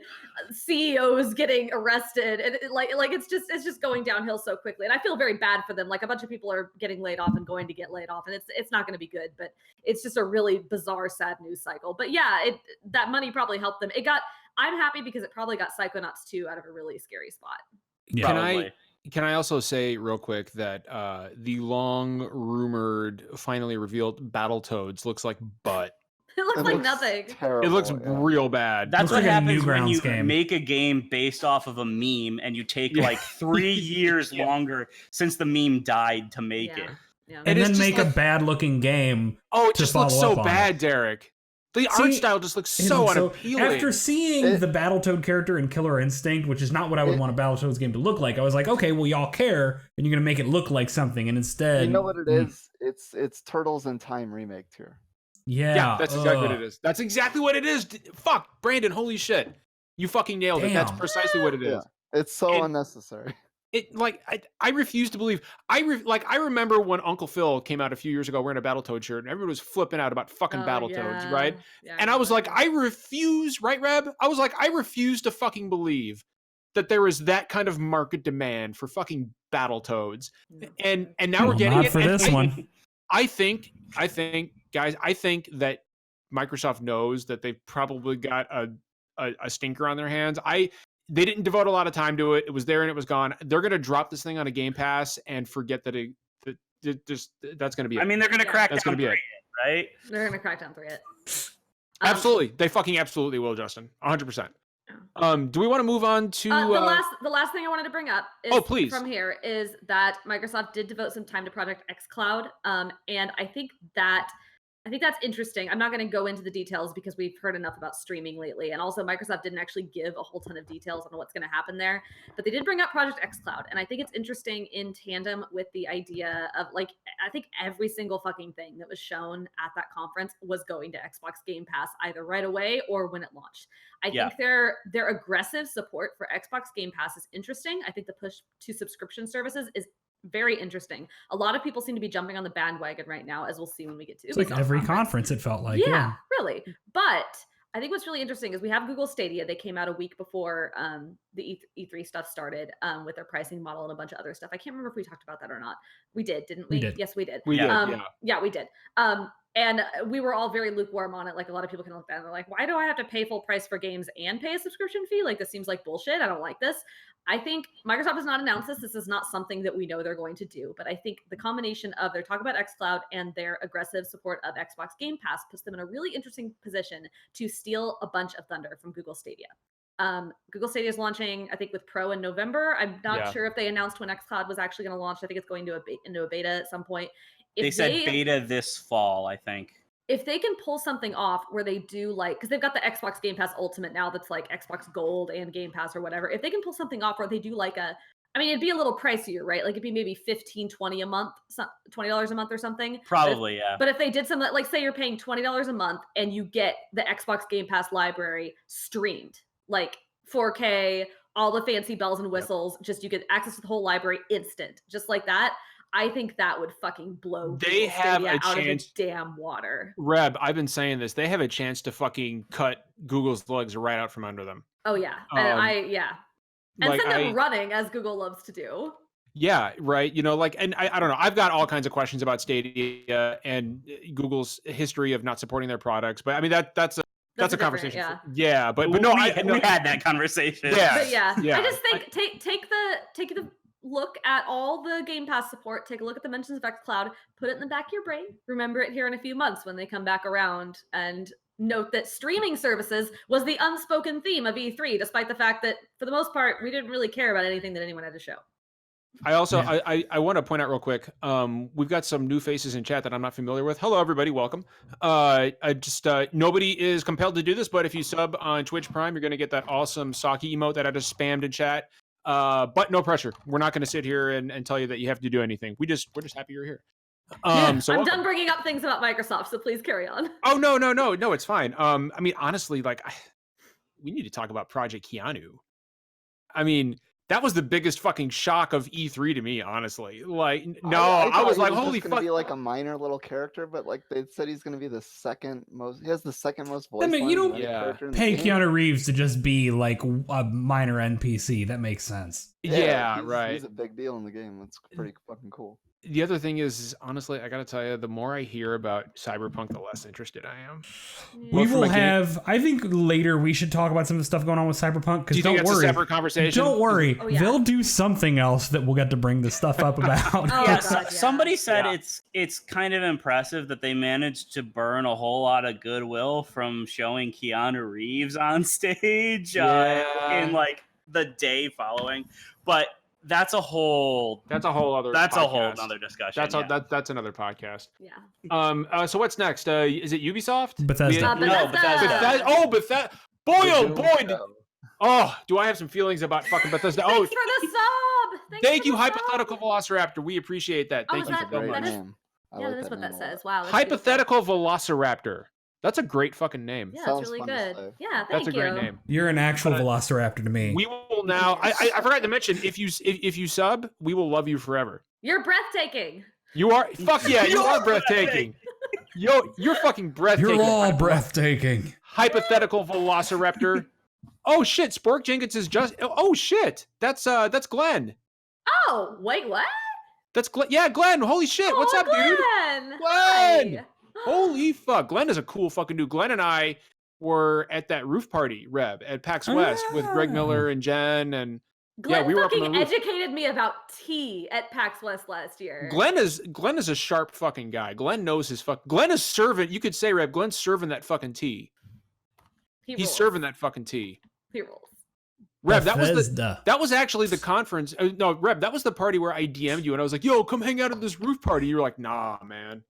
CEOs getting arrested, and it's just going downhill so quickly. And I feel very bad for them. Like a bunch of people are getting laid off and going to get laid off, and it's not going to be good. But it's just a really bizarre, sad news cycle. But yeah, that money probably helped them. I'm happy because it probably got Psychonauts 2 out of a really scary spot. Yeah. Can I also say real quick that the long rumored, finally revealed Battletoads looks like butt. It looks like nothing. Terrible, it looks real bad. That's what like happens when you make a game based off of a meme and you take like 3 years longer since the meme died to make it. Yeah. And then make a bad looking game. Oh, it just looks so bad, Derek. The art style just looks so unappealing. After seeing the Battletoad character in Killer Instinct, which is not what I would want a Battletoads game to look like, I was like, okay, well, y'all care, and you're going to make it look like something, and instead... You know what it is? It's Turtles in Time remake here. Yeah. That's exactly what it is. That's exactly what it is. Fuck, Brandon, holy shit. You fucking nailed it. That's precisely what it is. Yeah, it's so unnecessary. It like I refuse to believe. I remember when Uncle Phil came out a few years ago wearing a Battletoad shirt, and everyone was flipping out about fucking Battletoads, right? Yeah, and I was like, I refuse, right, Reb? I was like, I refuse to fucking believe that there is that kind of market demand for fucking Battletoads, and now we're getting it for this one. I think, guys, I think that Microsoft knows that they've probably got a stinker on their hands. They didn't devote a lot of time to it. It was there and it was gone. They're going to drop this thing on a Game Pass and forget that that's going to be it. I mean, they're going to crack that's down going to be it, right? They're going to crack down through it. Absolutely. They fucking absolutely will, Justin. 100%. Do we want to move on to the last thing I wanted to bring up is please. From here is that Microsoft did devote some time to Project xCloud. And I think that's interesting. I'm not going to go into the details because we've heard enough about streaming lately. And also Microsoft didn't actually give a whole ton of details on what's going to happen there, but they did bring up Project xCloud. And I think it's interesting in tandem with the idea of like, I think every single fucking thing that was shown at that conference was going to Xbox Game Pass either right away or when it launched. I think their aggressive support for Xbox Game Pass is interesting. I think the push to subscription services is very interesting. A lot of people seem to be jumping on the bandwagon right now, as we'll see when we get to It's like every conference it felt like. Yeah, really. But I think what's really interesting is we have Google Stadia. They came out a week before the E3 stuff started with their pricing model and a bunch of other stuff. I can't remember if we talked about that or not. We did, didn't we? We did. Yes, we did. We did. Yeah, we did. And we were all very lukewarm on it. Like a lot of people can look at it and they're like, why do I have to pay full price for games and pay a subscription fee? Like this seems like bullshit. I don't like this. I think Microsoft has not announced this. This is not something that we know they're going to do. But I think the combination of their talk about xCloud and their aggressive support of Xbox Game Pass puts them in a really interesting position to steal a bunch of thunder from Google Stadia. Google Stadia is launching, I think, with Pro in November. I'm not sure if they announced when xCloud was actually going to launch. I think it's going into a beta at some point. They said beta this fall, I think. If they can pull something off where they do like, because they've got the Xbox Game Pass Ultimate now that's like Xbox Gold and Game Pass or whatever. If they can pull something off where they do like it'd be a little pricier, right? Like it'd be maybe $15, $20 a month, $20 a month or something. Probably, yeah. But if they did something like, say you're paying $20 a month and you get the Xbox Game Pass library streamed, like 4K, all the fancy bells and whistles, just you get access to the whole library instant, just like that. I think that would fucking blow they have a out chance, of the damn water. Reb, I've been saying this. They have a chance to fucking cut Google's legs right out from under them. Oh, yeah. And send them running, as Google loves to do. Yeah, right. You know, like, and I don't know. I've got all kinds of questions about Stadia and Google's history of not supporting their products. But I mean, that's a conversation. Yeah, but we no, we had that conversation. Yeah, but yeah. I just think take the look at all the Game Pass support, take a look at the mentions of xCloud, put it in the back of your brain, remember it here in a few months when they come back around, and note that streaming services was the unspoken theme of E3, despite the fact that, for the most part, we didn't really care about anything that anyone had to show. I also, I want to point out real quick, we've got some new faces in chat that I'm not familiar with. Hello, everybody. Welcome. Nobody is compelled to do this, but if you sub on Twitch Prime, you're going to get that awesome Saki emote that I just spammed in chat. But no pressure. We're not going to sit here and tell you that you have to do anything. We're just happy you're here. So I'm done bringing up things about Microsoft, so please carry on. Oh, no, it's fine. I mean, honestly, like, we need to talk about Project Keanu. I mean, that was the biggest fucking shock of E3 to me, honestly. Like, no, I was like, holy fuck. Gonna be like a minor little character, but like they said, he's gonna be the second most. He has the second most voice. I mean, pay Keanu Reeves to just be like a minor NPC. That makes sense. Yeah, right. He's a big deal in the game. That's pretty fucking cool. The other thing is, honestly, I gotta tell you, the more I hear about Cyberpunk, the less interested I am. We will have. I think later we should talk about some of the stuff going on with Cyberpunk. Because don't worry, a separate conversation. Don't worry, they'll do something else that we'll get to bring the stuff up about. Somebody said it's kind of impressive that they managed to burn a whole lot of goodwill from showing Keanu Reeves on stage in like the day following, but. That's a whole other discussion. That's another podcast. Yeah. So what's next? Is it Ubisoft? Bethesda. Bethesda. Bethesda. Boy. Oh, do I have some feelings about fucking Bethesda? Thanks for the sub. Thank you, Hypothetical Velociraptor. We appreciate that. Thank you for great that. name. That is what that says. Wow. Hypothetical Velociraptor. That's a great fucking name. Yeah, Sounds it's really fun to good. say. Yeah, thank That's a you. great name. You're an actual Velociraptor to me. We will now. I forgot to mention if you sub, we will love you forever. You're breathtaking. You are fuck yeah, you are breathtaking. Yo, you're fucking breathtaking. You're all breathtaking. Hypothetical Velociraptor. Oh shit, Spork Jenkins is just. Oh shit, that's Glenn. Oh, wait, what? That's Glenn. Yeah, Glenn. Holy shit, what's up, dude? Glenn? Glenn! Hi. Holy fuck, Glenn is a cool fucking dude. Glenn and I were at that roof party, Reb, at PAX West with Greg Miller and Jen, and Glenn we were up on fucking the roof. educated me about tea at PAX West last year. Glenn is a sharp fucking guy. Glenn knows his fuck. Glenn is serving. You could say, Reb, Glenn's serving that fucking tea. He's serving that fucking tea. He rolls. Reb, that was actually the conference. No, Reb, that was the party where I DM'd you and I was like, "Yo, come hang out at this roof party." You were like, "Nah, man."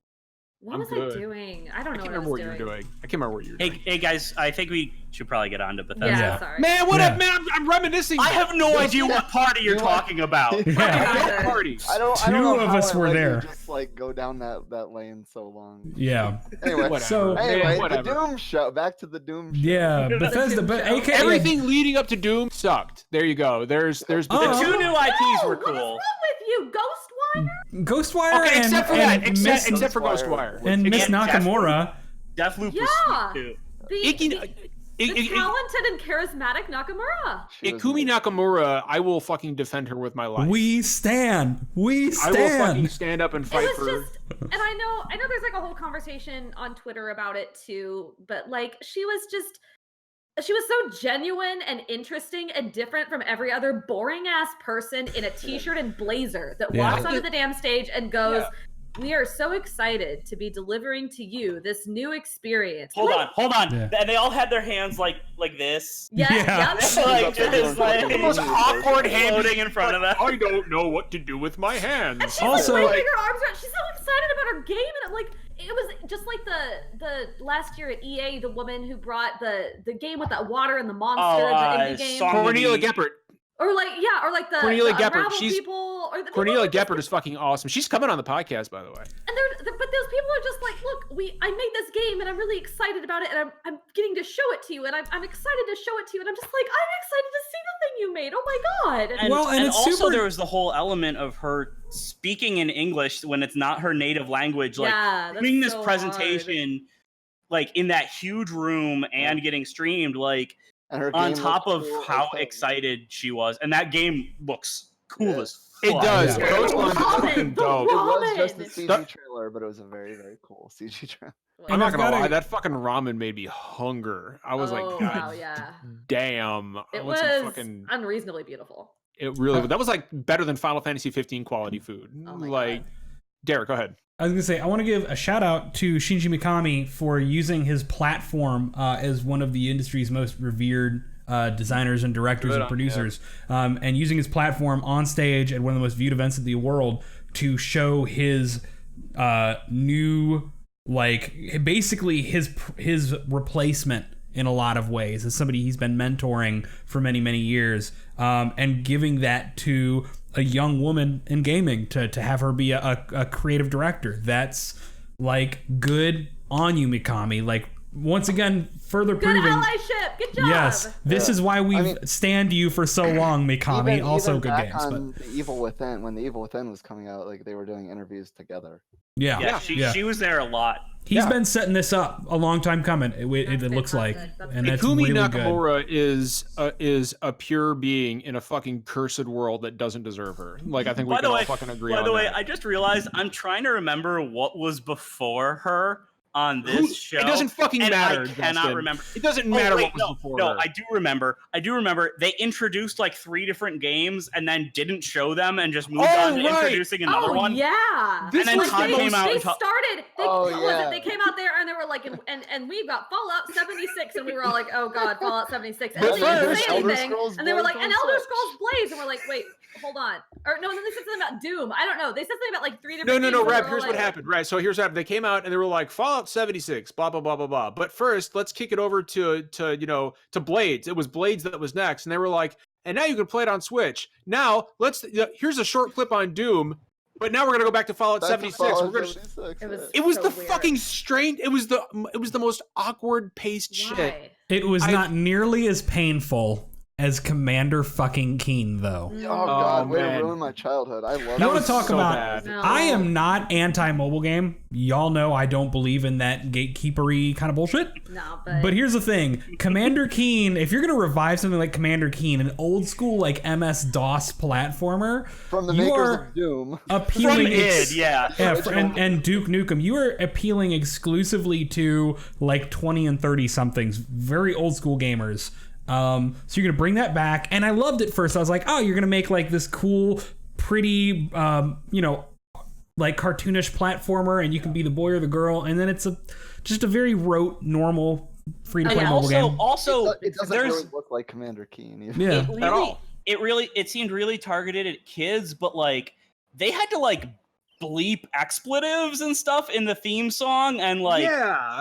What was I doing? I don't know. I can't remember what you were doing. I can't remember what you were doing. Hey guys, I think we should probably get on to Bethesda. Yeah, sorry. Man, what up, man? I'm reminiscing. I have no idea what party you're talking about. Yeah. No party. I don't Two know of how us I were let you there. Just like go down that lane so long. Yeah. Anyway, Whatever. So- anyway, the whatever. Doom show. Back to the Doom show. Yeah, Bethesda, but aka Everything leading up to Doom sucked. There you go. There's Oh. The two new IPs were What is wrong cool. with you, Ghostwire? Ghostwire okay, and, except for and that. Miss, Except for Ghostwire. and Miss And Nakamura. Deathloop Yeah. was sweet too. The talented and charismatic Nakamura. She was Ikumi nice. Nakamura, I will fucking defend her with my life. We stand. We I will stand. fucking stand up and It fight was for her. just, and I know there's like a whole conversation on Twitter about it too, but like she was so genuine and interesting and different from every other boring ass person in a t-shirt and blazer that Yeah. walks onto the damn stage and goes, Yeah. "We are so excited to be delivering to you this new experience." Hold Like, on. Yeah. And they all had their hands like this. Yes, Yeah. yep. Like just like The most awkward hand floating in front of them. I don't know what to do with my hands. She's Also- like waving her arms around. She's so excited about her game, and I'm like, it was just like the last year at EA, the woman who brought the game with that water and the monster, the indie game, Song- Cornelia Geppert. or like the Cornelia the Geppert, Unravel she's- people, or the people Cornelia who just- Geppert is fucking awesome. She's coming on the podcast, by the way. And but those people are just like, look, I made this game and I'm really excited about it, and I'm getting to show it to you, and I'm excited to show it to you, and I'm just like, I'm excited to see the thing you made. Oh my god! And, Well, and and it's also super- there was the whole element of her speaking in English when it's not her native language, like yeah, that's doing this so presentation like in that huge room and getting streamed, like And her on game top looked of cool how as hell. excited she was. And that game looks cool Yeah. as fuck. It does. Yeah. Ghostwire is fucking dope. It was just a Ramen! CG trailer, but it was a very, very cool CG trailer. I'm And not I've gonna gotta- lie, that fucking ramen made me hunger. I was Oh, like, wow, God yeah. damn. I It want was some fucking. unreasonably beautiful. It really. That was like better than Final Fantasy 15 quality food. Oh my Like, god. Derek, go ahead. I was gonna say I want to give a shout out to Shinji Mikami for using his platform as one of the industry's most revered designers and directors Good and on producers, and using his platform on stage at one of the most viewed events in the world to show his new, like, basically his replacement in a lot of ways as somebody he's been mentoring for many years, and giving that to a young woman in gaming to have her be a creative director. That's like good on you, Mikami. Like, once again, further Good proving. allyship. Good job. Yes, this Yeah. is why we've I mean- stand you for so long, Mikami. also even good back games, but on the Evil Within, when the Evil Within was coming out, like they were doing interviews together. yeah, Yeah, she was there a lot. He's been setting this up a long time coming. It That's looks like, fantastic. That's and that's Ikumi really good. Nakamura is a pure being in a fucking cursed world that doesn't deserve her. Like, I think we By can the all way, fucking agree by on the way, that. I just realized I'm trying to remember what was before her on this show. It doesn't fucking and matter. I cannot Justin. remember. It doesn't matter wait, what was before no, her. I do remember. They introduced like 3 different games and then didn't show them and just moved on to right. introducing another Oh one. yeah. This And then was Todd the came most- out They and started. They came out there and they were like, and we've got Fallout 76, and we were all like, oh god, Fallout 76. And But they didn't first, say Elder anything, Scrolls and they were Blaze like, on and Elder Switch. Scrolls Blaze, and we're like, wait, hold on, or no, and then they said something about Doom. I don't know. They said something about like 3 different. No, games, and Reb, we were here's what like- happened. Right, so here's what happened. They came out and they were like, Fallout 76, blah, blah, blah, blah, blah. But first, let's kick it over to Blades. It was Blades that was next. And they were like, and now you can play it on Switch. Now, here's a short clip on Doom. But now we're gonna go back to Fallout 76. Fallout We're gonna. 76, It was so the weird. fucking strange. It was the most awkward paced shit. Why? It was not nearly as painful as Commander fucking Keen, though. Oh god, way to man. ruin my childhood. I love You it. want to talk so about? bad. No. I am not anti-mobile game. Y'all know I don't believe in that gatekeepery kind of bullshit. No, But here's the thing, Commander Keen, if you're going to revive something like Commander Keen, an old school like MS-DOS platformer, From the you makers are of Doom. appealing From id, yeah. and Duke Nukem, you are appealing exclusively to like 20 and 30 somethings, very old school gamers. So you're going to bring that back. And I loved it first. I was like, oh, you're going to make like this cool, pretty, like cartoonish platformer, and you can be the boy or the girl. And then it's just a very rote, normal, free-to-play mobile game. Also, It doesn't there's really look like Commander Keen. Either. Yeah. it seemed really targeted at kids, but like they had to like bleep expletives and stuff in the theme song, and like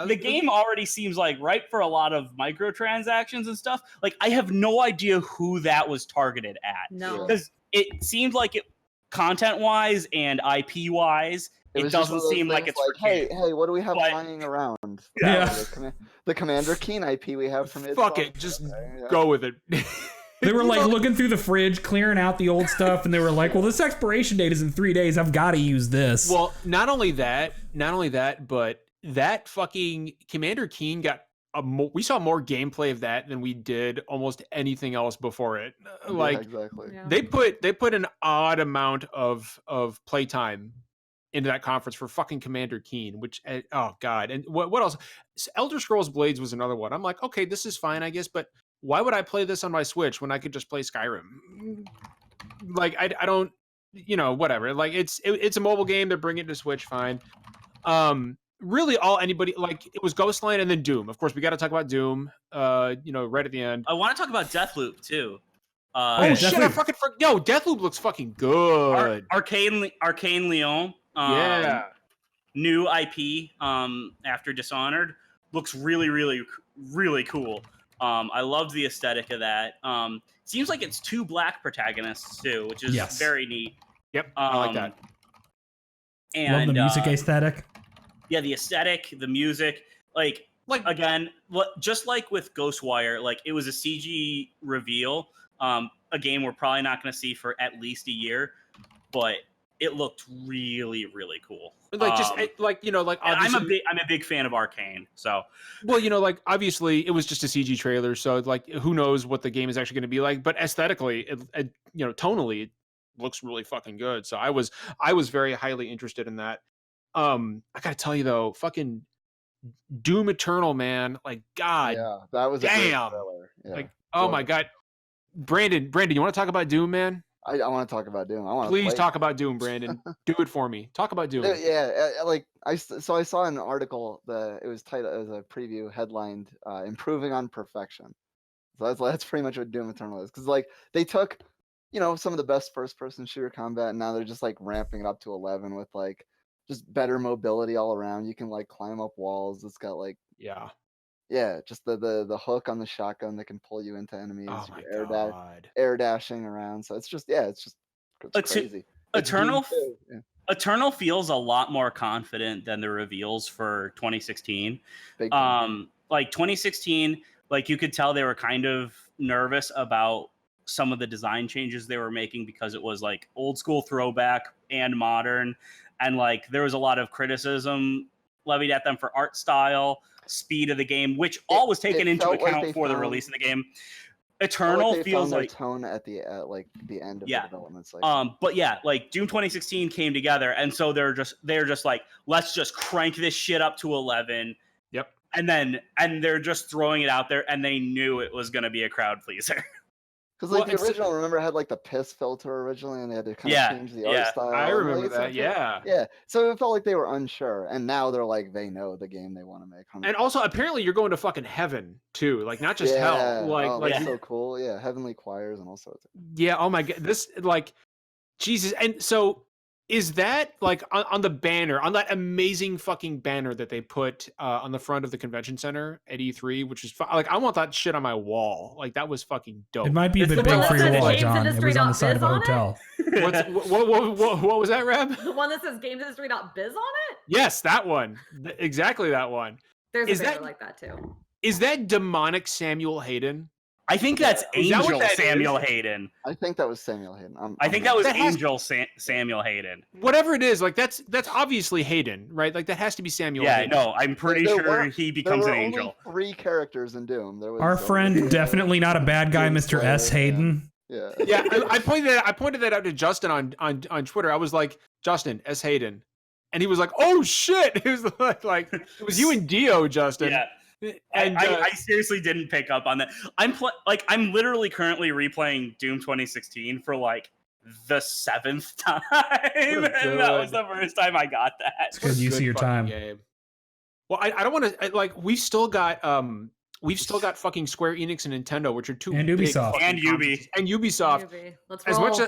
the game already seems like ripe for a lot of microtransactions and stuff. Like I have no idea who that was targeted at. No. Because it seemed like it content wise and IP wise, it doesn't seem like it's for kids. Hey, what do we have But- lying around? Yeah. The Commander Keen IP we have from it. Fuck it, just go with it. They were like looking through the fridge, clearing out the old stuff, and they were like, well, this expiration date is in 3 days. I've got to use this. Well, not only that, but that fucking Commander Keen got we saw more gameplay of that than we did almost anything else before it. Like exactly. Yeah. they put an odd amount of playtime into that conference for fucking Commander Keen, which oh god. And what else? Elder Scrolls Blades was another one. I'm like, okay, this is fine, I guess, but why would I play this on my Switch when I could just play Skyrim? Like I don't, whatever. Like it's a mobile game. They're bringing it to Switch, fine. Really, all anybody like it was Ghostline and then Doom. Of course, we got to talk about Doom. Right at the end. I want to talk about Deathloop too. yeah, Shit! I fucking yo, Deathloop looks fucking good. Arcane Leon. Yeah. New IP after Dishonored looks really, really, really cool. I loved the aesthetic of that. Seems like it's 2 black protagonists too, which is very neat. Yep, I like that. And love the music aesthetic. Yeah, the aesthetic, the music, like again, just like with Ghostwire, like it was a CG reveal. A game we're probably not going to see for at least a year, but it looked really, really cool. I'm a big fan of Arcane. So, well, obviously it was just a CG trailer, so like who knows what the game is actually going to be like. But aesthetically, tonally, it looks really fucking good. So I was very highly interested in that. I gotta tell you though, fucking Doom Eternal, man, like God, yeah, that was a great trailer. Yeah. Like oh my God, Brandon, you want to talk about Doom, man? I want to talk about Doom. Please talk about Doom, Brandon. Do it for me. Talk about Doom. Yeah, like I saw an article that it was titled as a preview headlined "Improving on Perfection." So that's pretty much what Doom Eternal is, because like they took some of the best first-person shooter combat, and now they're just like ramping it up to 11 with like just better mobility all around. You can like climb up walls. It's got like just the hook on the shotgun that can pull you into enemies. Oh my God. Air dashing around. So it's crazy. Eternal feels a lot more confident than the reveals for 2016. Like 2016, like you could tell they were kind of nervous about some of the design changes they were making because it was like old school throwback and modern, and like there was a lot of criticism levied at them for art style, speed of the game, which all was taken into account for the release of the game. Eternal feels like tone at the end of the development cycle. But yeah, like Doom 2016 came together, and so they're just like, let's just crank this shit up to 11. Yep. And they're just throwing it out there, and they knew it was gonna be a crowd pleaser. Because like the original, remember, had like the piss filter originally, and they had to kind of change the art style. I remember that. Yeah. So it felt like they were unsure, and now they're like they know the game they want to make. 100%. And also, apparently, you're going to fucking heaven too, like not just hell. Like so cool. Yeah, heavenly choirs and all sorts. Yeah. Oh my God. This like Jesus. And so Is that like on the banner, on that amazing fucking banner that they put on the front of the convention center at E3, which is like, I want that shit on my wall. Like, that was fucking dope. It might be a bit big for your wall, John. It was on the side of a hotel. What was that, Reb? The one that says gamesindustry.biz on it? Yes, that one. Exactly that one. There's a banner like that too. Is that demonic Samuel Hayden? I think that's Angel Samuel Hayden. I think that was Samuel Hayden. I think that was Angel Samuel Hayden. Whatever it is, like that's obviously Hayden, right? Like that has to be Samuel. Yeah, Hayden. no, I'm pretty sure he becomes an angel. Only 3 characters in Doom. There was our friend, definitely not a bad guy, Mr. S. Hayden. Yeah. Yeah, I pointed that out to Justin on Twitter. I was like, Justin, S. Hayden, and he was like, oh shit! It was like it was you and Dio, Justin. Yeah. And I seriously didn't pick up on that. I'm literally currently replaying Doom 2016 for like the 7th time, and that was the first time I got that. It's good use of your time. Game. Well, I don't want to like. We've still got fucking Square Enix and Nintendo, which are two and Ubisoft and Ubisoft. Let's roll.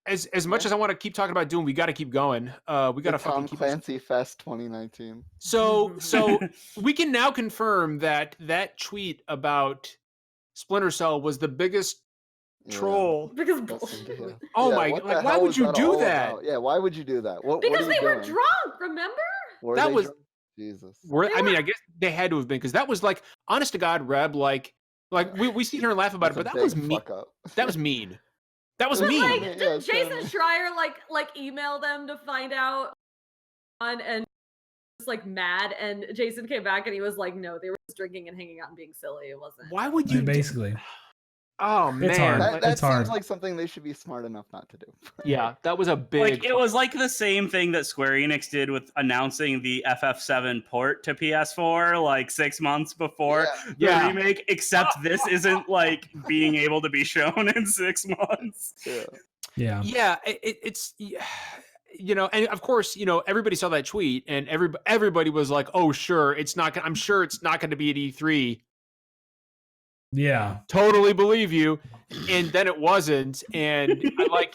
As much as I want to keep talking about Doom, we got to keep going. We got to fucking keep Clancy Fest 2019. So we can now confirm that tweet about Splinter Cell was the biggest troll. Because oh my! Like, why would you do that? Yeah, why would you do that? Because they were drunk. Remember? That was drunk? Jesus. I mean, I guess they had to have been because that was like, honest to God, Reb, like we sit here and laugh about it, but that was mean. That was mean. That was mean. Like, did Jason Schreier like email them to find out and was like mad, and Jason came back and he was like, no, they were just drinking and hanging out and being silly. It wasn't. Why would you basically? Oh man, it's hard. That seems like something they should be smart enough not to do. Yeah, that was a big. Like, it was like the same thing that Square Enix did with announcing the FF7 port to PS4 like 6 months before the remake. Except this isn't like being able to be shown in 6 months. Yeah. It's. You know, and of course, you know, everybody saw that tweet, and everybody was like, "Oh, sure, it's not. I'm sure it's not going to be at E3." Yeah, totally believe you. And then it wasn't, and I like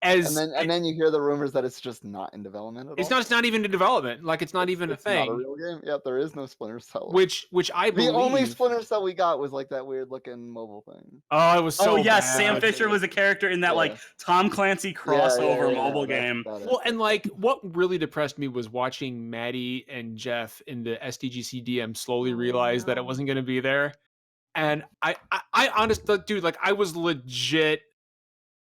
and then you hear the rumors that it's just not in development at all. It's not even in development. Like it's not even a thing. Not a real game. Yeah, there is no Splinter Cell. Which I believe the only Splinter Cell we got was like that weird looking mobile thing. Oh, it was so. Oh yes, bad. Sam Fisher was a character in that like Tom Clancy crossover mobile game. Well, and like what really depressed me was watching Maddie and Jeff in the SDGC DM slowly realize that it wasn't going to be there. And I honestly, dude, like I was legit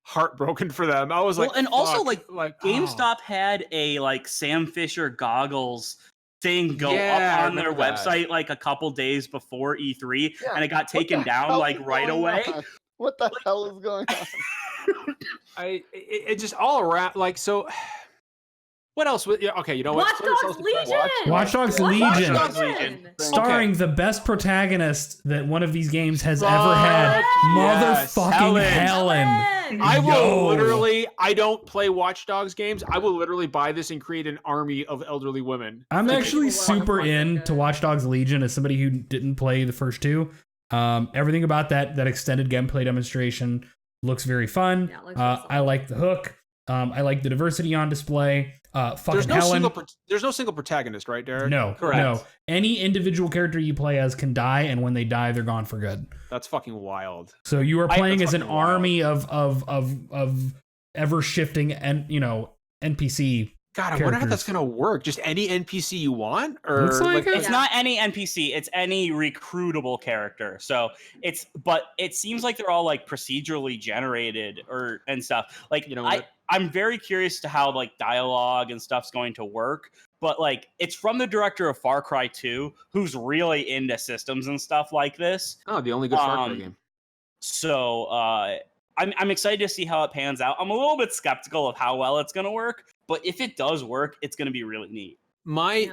heartbroken for them. I was like, and also like GameStop had a like Sam Fisher goggles thing go up on their website like a couple days before E3, and it got taken down like right away. What the hell is going on? It just all around like so. What else? Okay, you know what? Watch Dogs Legion. Starring the best protagonist that one of these games has ever had. Motherfucking Helen. I will literally, I don't play Watch Dogs games. I will literally buy this and create an army of elderly women. I'm actually super into Watch Dogs Legion as somebody who didn't play the first two. Everything about that extended gameplay demonstration looks very fun. I like the hook. I like the diversity on display. There's no single protagonist, right, Derek? No, correct. No. Any individual character you play as can die, and when they die, they're gone for good. That's fucking wild. So you are playing as an army of ever shifting and NPC. God, I wonder how that's gonna work. Just any NPC you want, or looks like it's not any NPC. It's any recruitable character. So but it seems like they're all like procedurally generated and stuff. Like I'm very curious to how like dialogue and stuff's going to work. But like it's from the director of Far Cry 2, who's really into systems and stuff like this. Oh, the only good Far Cry game. So I'm excited to see how it pans out. I'm a little bit skeptical of how well it's going to work, but if it does work, it's going to be really neat. My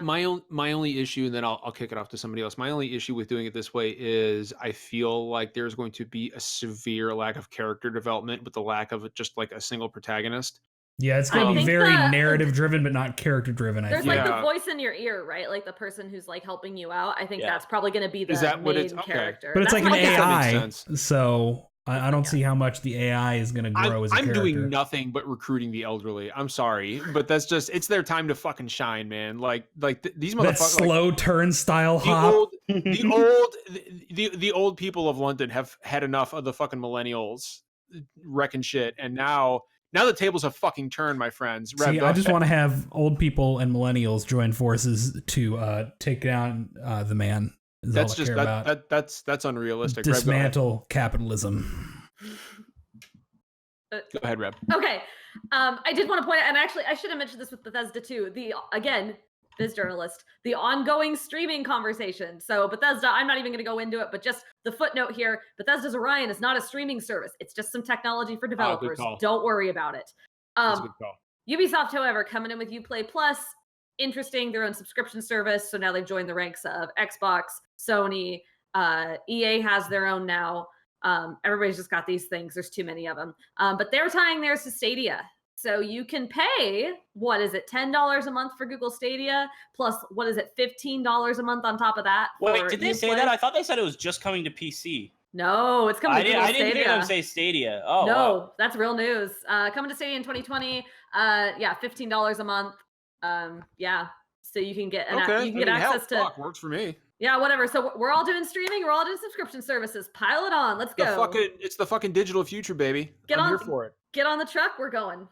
only issue, and then I'll kick it off to somebody else. My only issue with doing it this way is I feel like there's going to be a severe lack of character development with the lack of just like a single protagonist. Yeah, it's going to be very narrative driven, but not character driven. There's like the voice in your ear, right? Like the person who's like helping you out. I think that's probably going to be the main character. But it's like an AI, so I don't see how much the AI is going to grow as a character. I'm doing nothing but recruiting the elderly. I'm sorry, but that's just, it's their time to fucking shine, man. These motherfuckers. That slow turnstile hop. The old people of London have had enough of the fucking millennials wrecking shit, and now the tables have fucking turned, my friends. See, I just want to have old people and millennials join forces to take down the man. That's just that's unrealistic. Dismantle capitalism. Go ahead, Reb. Okay, I did want to point out, and actually, I should have mentioned this with Bethesda too. Biz journalist, the ongoing streaming conversation. So Bethesda, I'm not even going to go into it, but just the footnote here: Bethesda's Orion is not a streaming service. It's just some technology for developers. Don't worry about it. That's a good call. Ubisoft, however, coming in with Uplay Plus. Interesting, their own subscription service. So now they've joined the ranks of Xbox, Sony, EA has their own now. Everybody's just got these things. There's too many of them. But they're tying theirs to Stadia. So you can pay, what is it, $10 a month for Google Stadia, plus, what is it, $15 a month on top of that? Wait, did they say that? I thought they said it was just coming to PC. No, it's coming to Google Stadia. I didn't hear them say Stadia. Oh, no, wow. That's real news. Coming to Stadia in 2020. $15 a month. So you can get access to. Works for me. Yeah, whatever. So we're all doing streaming. We're all doing subscription services. Pile it on. Let's go. It's the fucking digital future, baby. I'm here for it. Get on the truck. We're going.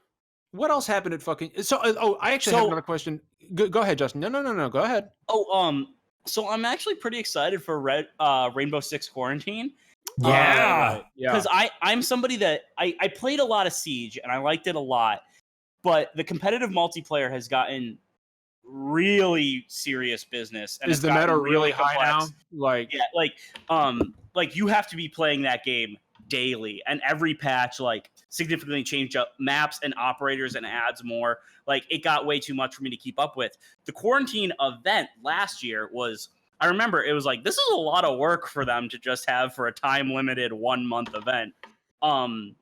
What else happened at fucking? I actually have another question. Go ahead, Justin. No. Go ahead. So I'm actually pretty excited for Rainbow Six Quarantine. Yeah. Because I'm somebody that I played a lot of Siege and I liked it a lot, but the competitive multiplayer has gotten really serious business. And is the meta really high now? Like you have to be playing that game daily, and every patch significantly changed up maps and operators and adds more. It got way too much for me to keep up with. The Quarantine event last year I remember it was this is a lot of work for them to just have for a time limited 1 month event. And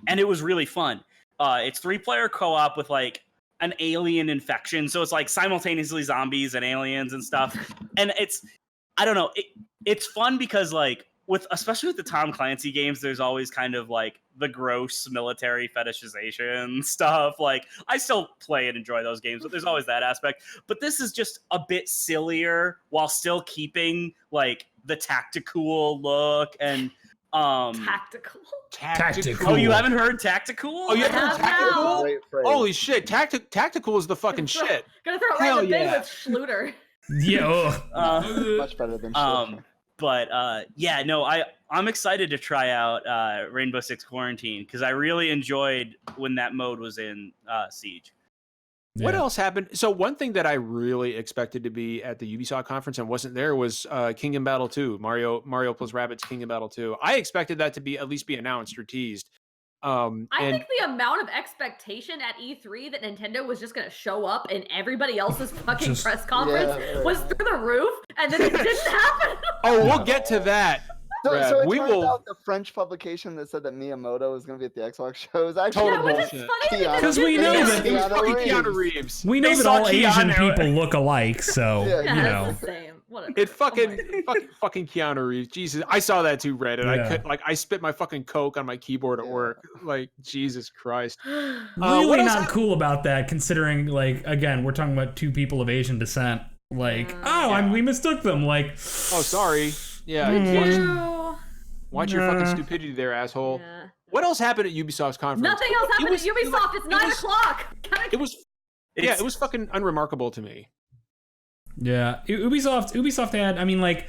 it was really fun. It's 3-player co-op with an alien infection, so it's simultaneously zombies and aliens and stuff. And I don't know, it's fun because especially with the Tom Clancy games, there's always kind of the gross military fetishization stuff. I still play and enjoy those games, but there's always that aspect. But this is just a bit sillier while still keeping the tactical look and Tactical. Oh, you haven't heard tactical? Oh, you haven't heard tactical? Holy shit! Tactical is the fucking shit. Gonna throw it right in the bin with Schluter. Yeah. Much better than shit. I'm excited to try out Rainbow Six Quarantine because I really enjoyed when that mode was in Siege. What else happened? So one thing that I really expected to be at the Ubisoft conference and wasn't there was Kingdom Battle 2, Mario plus Rabbids Kingdom Battle 2. I expected that to at least be announced or teased. I think the amount of expectation at E3 that Nintendo was just going to show up in everybody else's fucking press conference was through the roof, and then it didn't happen. We'll get to that. So it turns out the French publication that said that Miyamoto was going to be at the Xbox show is actually total bullshit. Because we know that it was fucking Keanu Reeves. We know that all Asian people look alike, so you know. It's the same. It fucking Keanu Reeves. Jesus, I saw that too, Reddit. Yeah. I spit my fucking Coke on my keyboard at work. Jesus Christ. Really not cool about that, considering again, we're talking about two people of Asian descent. We mistook them. Oh, sorry. Yeah. Watch your fucking stupidity there, asshole. Yeah. What else happened at Ubisoft's conference? Nothing else happened at Ubisoft. It's 9 o'clock. It was fucking unremarkable to me. Yeah, Ubisoft had. I mean, okay.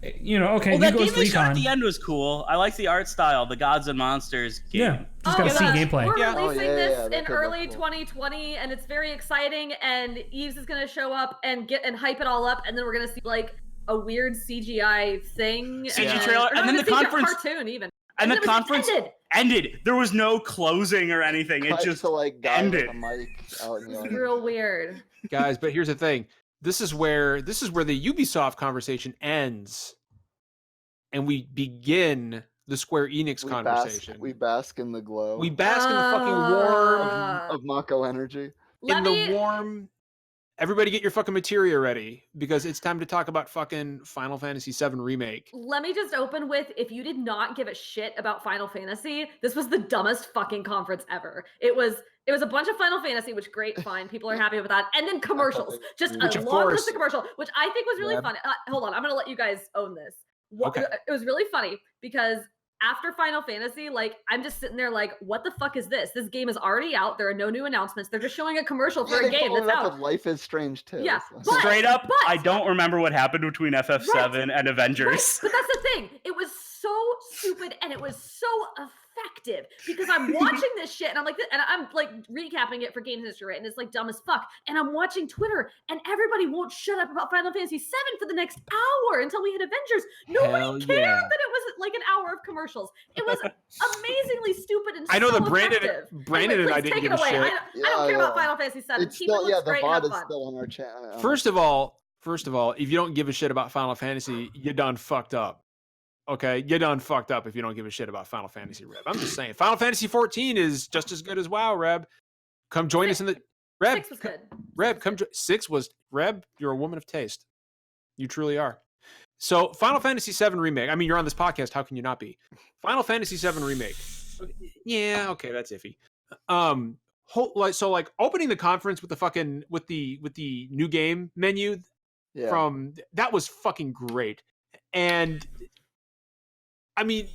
Well, that game they showed at the end was cool. I like the art style, the Gods and Monsters game. Yeah, just gotta see gameplay. We're releasing this in early 2020, and it's very exciting. And Eves is gonna show up and hype it all up, and then we're gonna see a weird CGI thing, CG trailer, and then the conference cartoon even. And the conference ended. There was no closing or anything. It just ended. It's real weird, guys. But here's the thing. This is where the Ubisoft conversation ends, and we begin the Square Enix conversation. We bask in the glow. We bask in the fucking warmth of Mako energy. In the warm everybody get your fucking materia ready because it's time to talk about fucking Final Fantasy VII Remake. Let me just open with, if you did not give a shit about Final Fantasy, this was the dumbest fucking conference ever. It was a bunch of Final Fantasy, which great, fine, people are happy with that, and then commercials, just a long list of commercials, which I think was really funny. Hold on, I'm gonna let you guys own this. Okay. It was really funny because after Final Fantasy, like, I'm just sitting there like, what the fuck is this? This game is already out. There are no new announcements. They're just showing a commercial for a game that's out. With Life is Strange too. Yeah, So. Straight up, I don't remember what happened between FF7 and Avengers. Right. But that's the thing. It was so stupid and it was so effective because I'm watching this shit and I'm like, and I'm like recapping it for Games Industry, right? And it's like dumb as fuck. And I'm watching Twitter and everybody won't shut up about Final Fantasy VII for the next hour until we hit Avengers. Nobody cared that it was like an hour of commercials. It was amazingly stupid and I know so that Brandon anyway, and I didn't give a shit. I don't care about Final Fantasy VII. It's still, the VOD is still on our channel. First of all, if you don't give a shit about Final Fantasy, you done fucked up. Okay, you done fucked up if you don't give a shit about Final Fantasy, Reb. I'm just saying. Final Fantasy 14 is just as good as WoW, Reb. Come join us in the... Reb, 6 was good. Reb, come... 6 was... Reb, you're a woman of taste. You truly are. So, Final Fantasy 7 Remake. I mean, you're on this podcast. How can you not be? Final Fantasy 7 Remake. Yeah, okay, that's iffy. So opening the conference with the fucking... With the new game menu from... That was fucking great. And... I mean,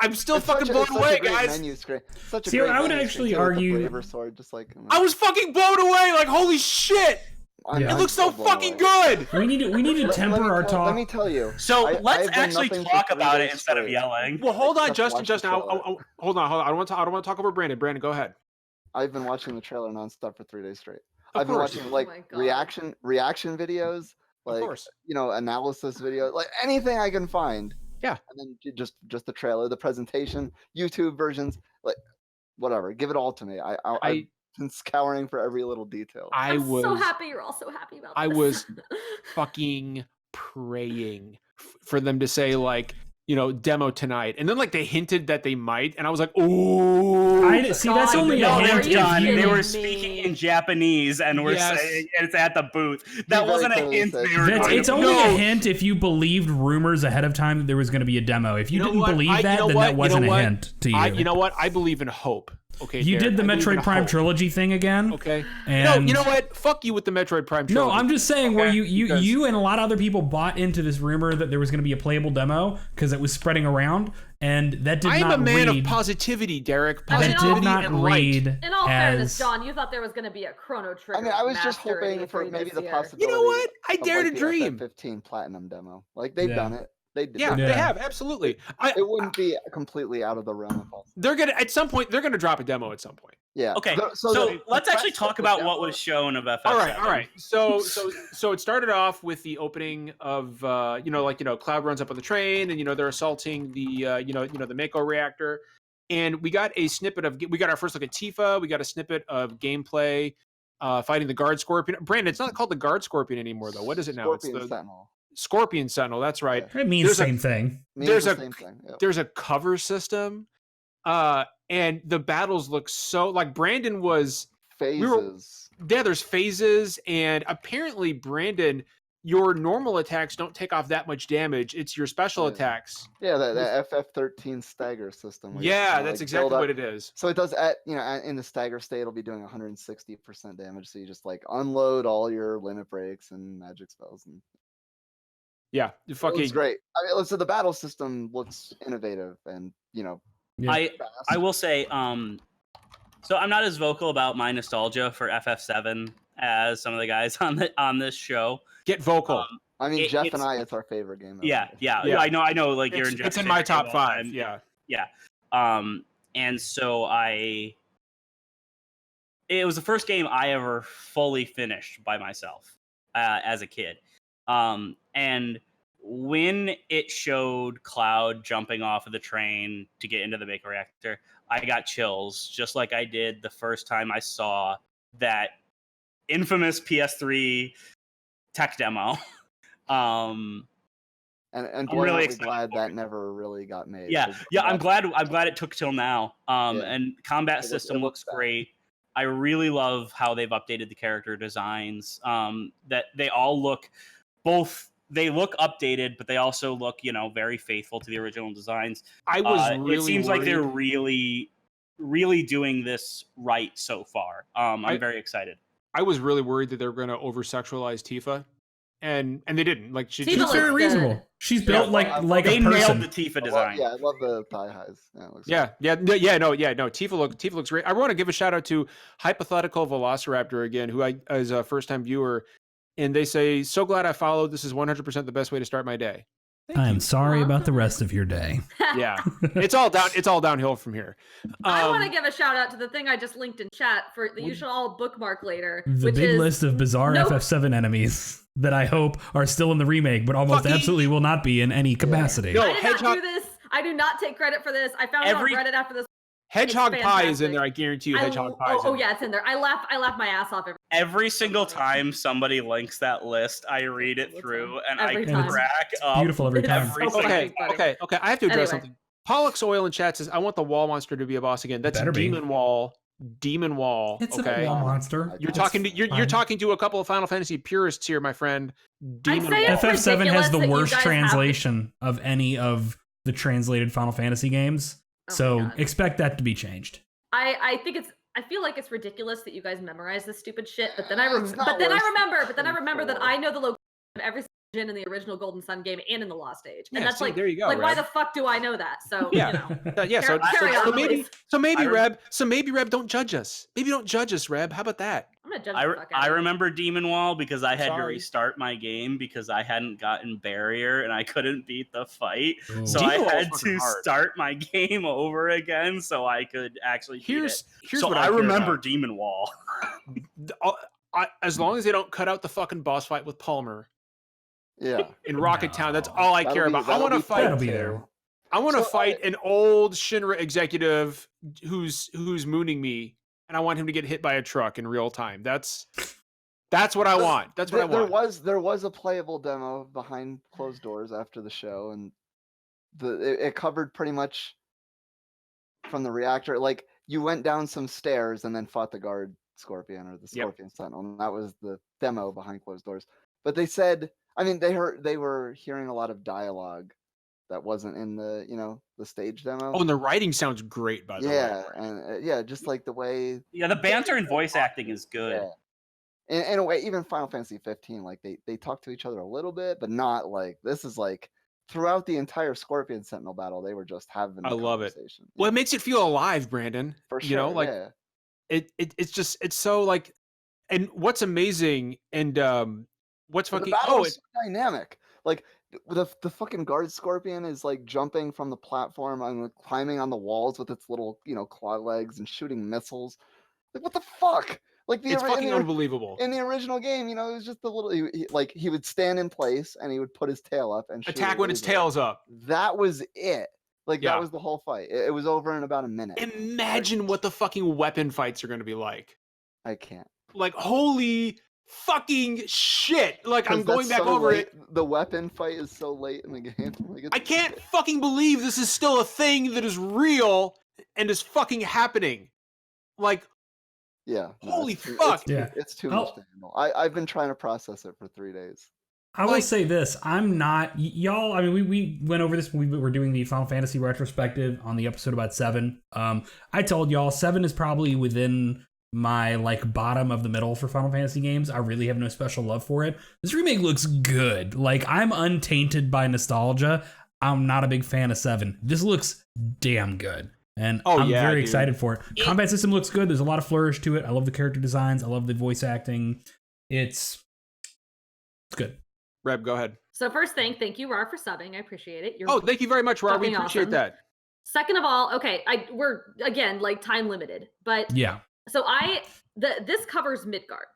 I'm still fucking blown away, guys. Menu screen. Such a See, great I would menu actually screen, argue. Sword, just like, I was fucking blown away. Like, holy shit! It looks so fucking good. We need to temper our talk. Let me tell you. So let's actually talk about it instead of yelling. Well, hold on, Justin. Hold on. I don't want to talk over Brandon. Brandon, go ahead. I've been watching the trailer nonstop for 3 days straight. Of I've been course. watching like reaction videos, like analysis videos, like anything I can find. Yeah. And then just the trailer, the presentation, YouTube versions, like whatever. Give it all to me. I've been scouring for every little detail. I'm so happy you're all so happy about this. I was fucking praying for them to say like, demo tonight. And then like they hinted that they might, and I was like, oh. That's only a hint. They were speaking in Japanese and were saying it's at the booth. That wasn't a hint. It's only a hint if you believed rumors ahead of time that there was going to be a demo. If you didn't believe that, then that wasn't a hint to you. You know what? I believe in hope. Okay, you did the Metroid Prime trilogy thing again. Okay. And you know what? Fuck you with the Metroid Prime trilogy. No, I'm just saying where you and a lot of other people bought into this rumor that there was going to be a playable demo because it was spreading around, and that did not read. I'm a man of positivity, Derek. That did not read. In all fairness, John, you thought there was going to be a Chrono Trigger. I mean, I was just hoping for maybe the possibility. You know what? I dare to dream. 15 Platinum demo. Like they've done it. They have absolutely. It wouldn't be completely out of the realm of possibility. They're gonna at some point. They're gonna drop a demo at some point. Yeah. Okay. So let's actually talk about what was shown of FF7. All right. So it started off with the opening of Cloud runs up on the train, and they're assaulting the the Mako reactor, and we got a snippet of our first look at Tifa. We got a snippet of gameplay fighting the Guard Scorpion. Brandon, it's not called the Guard Scorpion anymore though. What is it now? Scorpion Sentinel. Scorpion Sentinel, that's right. It means the same thing. There's a cover system, and the battles look so like Brandon was phases. There's phases, and apparently Brandon, your normal attacks don't take off that much damage. It's your special attacks. Yeah, the FF13 stagger system. Yeah, that's exactly what it is. So it does in the stagger state, it'll be doing 160% damage. So you just like unload all your limit breaks and magic spells and. Yeah, fucking it's great. I mean, so the battle system looks innovative, and I will say, so I'm not as vocal about my nostalgia for FF7 as some of the guys on this show. Get vocal. I mean, Jeff and I, it's our favorite game. Yeah. I know. Like you're in. It's in my top 5. Yeah. And so it was the first game I ever fully finished by myself as a kid. And when it showed Cloud jumping off of the train to get into the Mako reactor, I got chills, just like I did the first time I saw that infamous PS3 tech demo. And I'm really glad that never really got made. Yeah. I'm glad it took till now. And combat system looks great. I really love how they've updated the character designs. That they all look they look updated, but they also look, very faithful to the original designs. I was really it seems worried. like they're really, really doing this right so far. I'm very excited. I was really worried that they were going to over-sexualize Tifa, and they didn't. Like she's very reasonable. She's built like a person. They nailed the Tifa design. I love the thigh highs. No. Tifa looks great. I want to give a shout out to Hypothetical Velociraptor again, who is a first-time viewer, and they say, "So glad I followed. This is 100% the best way to start my day." I am sorry about the rest of your day. Yeah, it's all downhill from here. I want to give a shout out to the thing I just linked in chat for that you should all bookmark later. The big list of bizarre FF7 enemies that I hope are still in the remake, but almost absolutely will not be in any capacity. No, I did not do this. I do not take credit for this. I found it on Reddit after this. Hedgehog Pie is in there. I guarantee you, Hedgehog Pie. Oh yeah, it's in there. I laugh my ass off every single time somebody links that list. I read it through and I crack up. Beautiful every time. Okay. I have to address something. Pollux Oil in chat says, "I want the wall monster to be a boss again." That's Demon Wall. It's a wall monster. You're talking to a couple of Final Fantasy purists here, my friend. Demon Wall. FF7 has the worst translation of any of the translated Final Fantasy games. So expect that to be changed. I feel like it's ridiculous that you guys memorize this stupid shit, but then I remember that I know the location of every in the original Golden Sun game and in the Lost Age, and that's there you go. Like, why the fuck do I know that? So So maybe Reb, don't judge us. Maybe don't judge us, Reb. How about that? I'm gonna judge the fuck out I of remember Demon Wall because I had to restart my game because I hadn't gotten barrier and I couldn't beat the fight. Ooh. So I had to start my game over again so I could actually here's what I remember about. Demon Wall. As long as they don't cut out the fucking boss fight with Palmer. Yeah. In Rocket Town, that's all I care about. I want to fight. I want to fight an old Shinra executive who's mooning me, and I want him to get hit by a truck in real time. That's what I want. That's what I want. There was a playable demo behind closed doors after the show, and it covered pretty much from the reactor. Like you went down some stairs and then fought the guard Scorpion or the Scorpion Sentinel, and that was the demo behind closed doors. But they said, I mean, they were hearing a lot of dialogue that wasn't in the the stage demo. Oh, and the writing sounds great, by the way. Yeah, and just like the way. Yeah, the banter and voice acting is good. Yeah. In a way, even Final Fantasy 15, like they talk to each other a little bit, but not like this is like throughout the entire Scorpion Sentinel battle, they were just having. I love it. Well, it makes it feel alive, Brandon. For sure, it's so like, and what's amazing and what's fucking it's so dynamic. Like the fucking guard Scorpion is like jumping from the platform and like, climbing on the walls with its little claw legs and shooting missiles. Like what the fuck? Like it's fucking unbelievable. In the original game, it was just the little he would stand in place and he would put his tail up and attack when his tail's up. That was it. Like that was the whole fight. It was over in about a minute. Imagine what the fucking weapon fights are going to be like. I can't. Like holy fucking shit. Like I'm going back over it. The weapon fight is so late in the game. Like, I can't fucking believe this is still a thing that is real and is fucking happening. Like holy fuck. It's too much to handle. I've been trying to process it for 3 days. I will say this, I'm not, y'all, I mean, we went over this when we were doing the Final Fantasy retrospective on the episode about 7. I told y'all 7 is probably within my like bottom of the middle for Final Fantasy games. I really have no special love for it. This remake looks good. Like I'm untainted by nostalgia. I'm not a big fan of 7. This looks damn good. And I'm very excited for it. Combat system looks good. There's a lot of flourish to it. I love the character designs. I love the voice acting. It's good. Reb, go ahead. So first thing, thank you, Rar, for subbing. I appreciate it. Thank you very much, Rar. We appreciate that. Second of all, okay, we're again like time limited, but yeah. So this covers Midgard,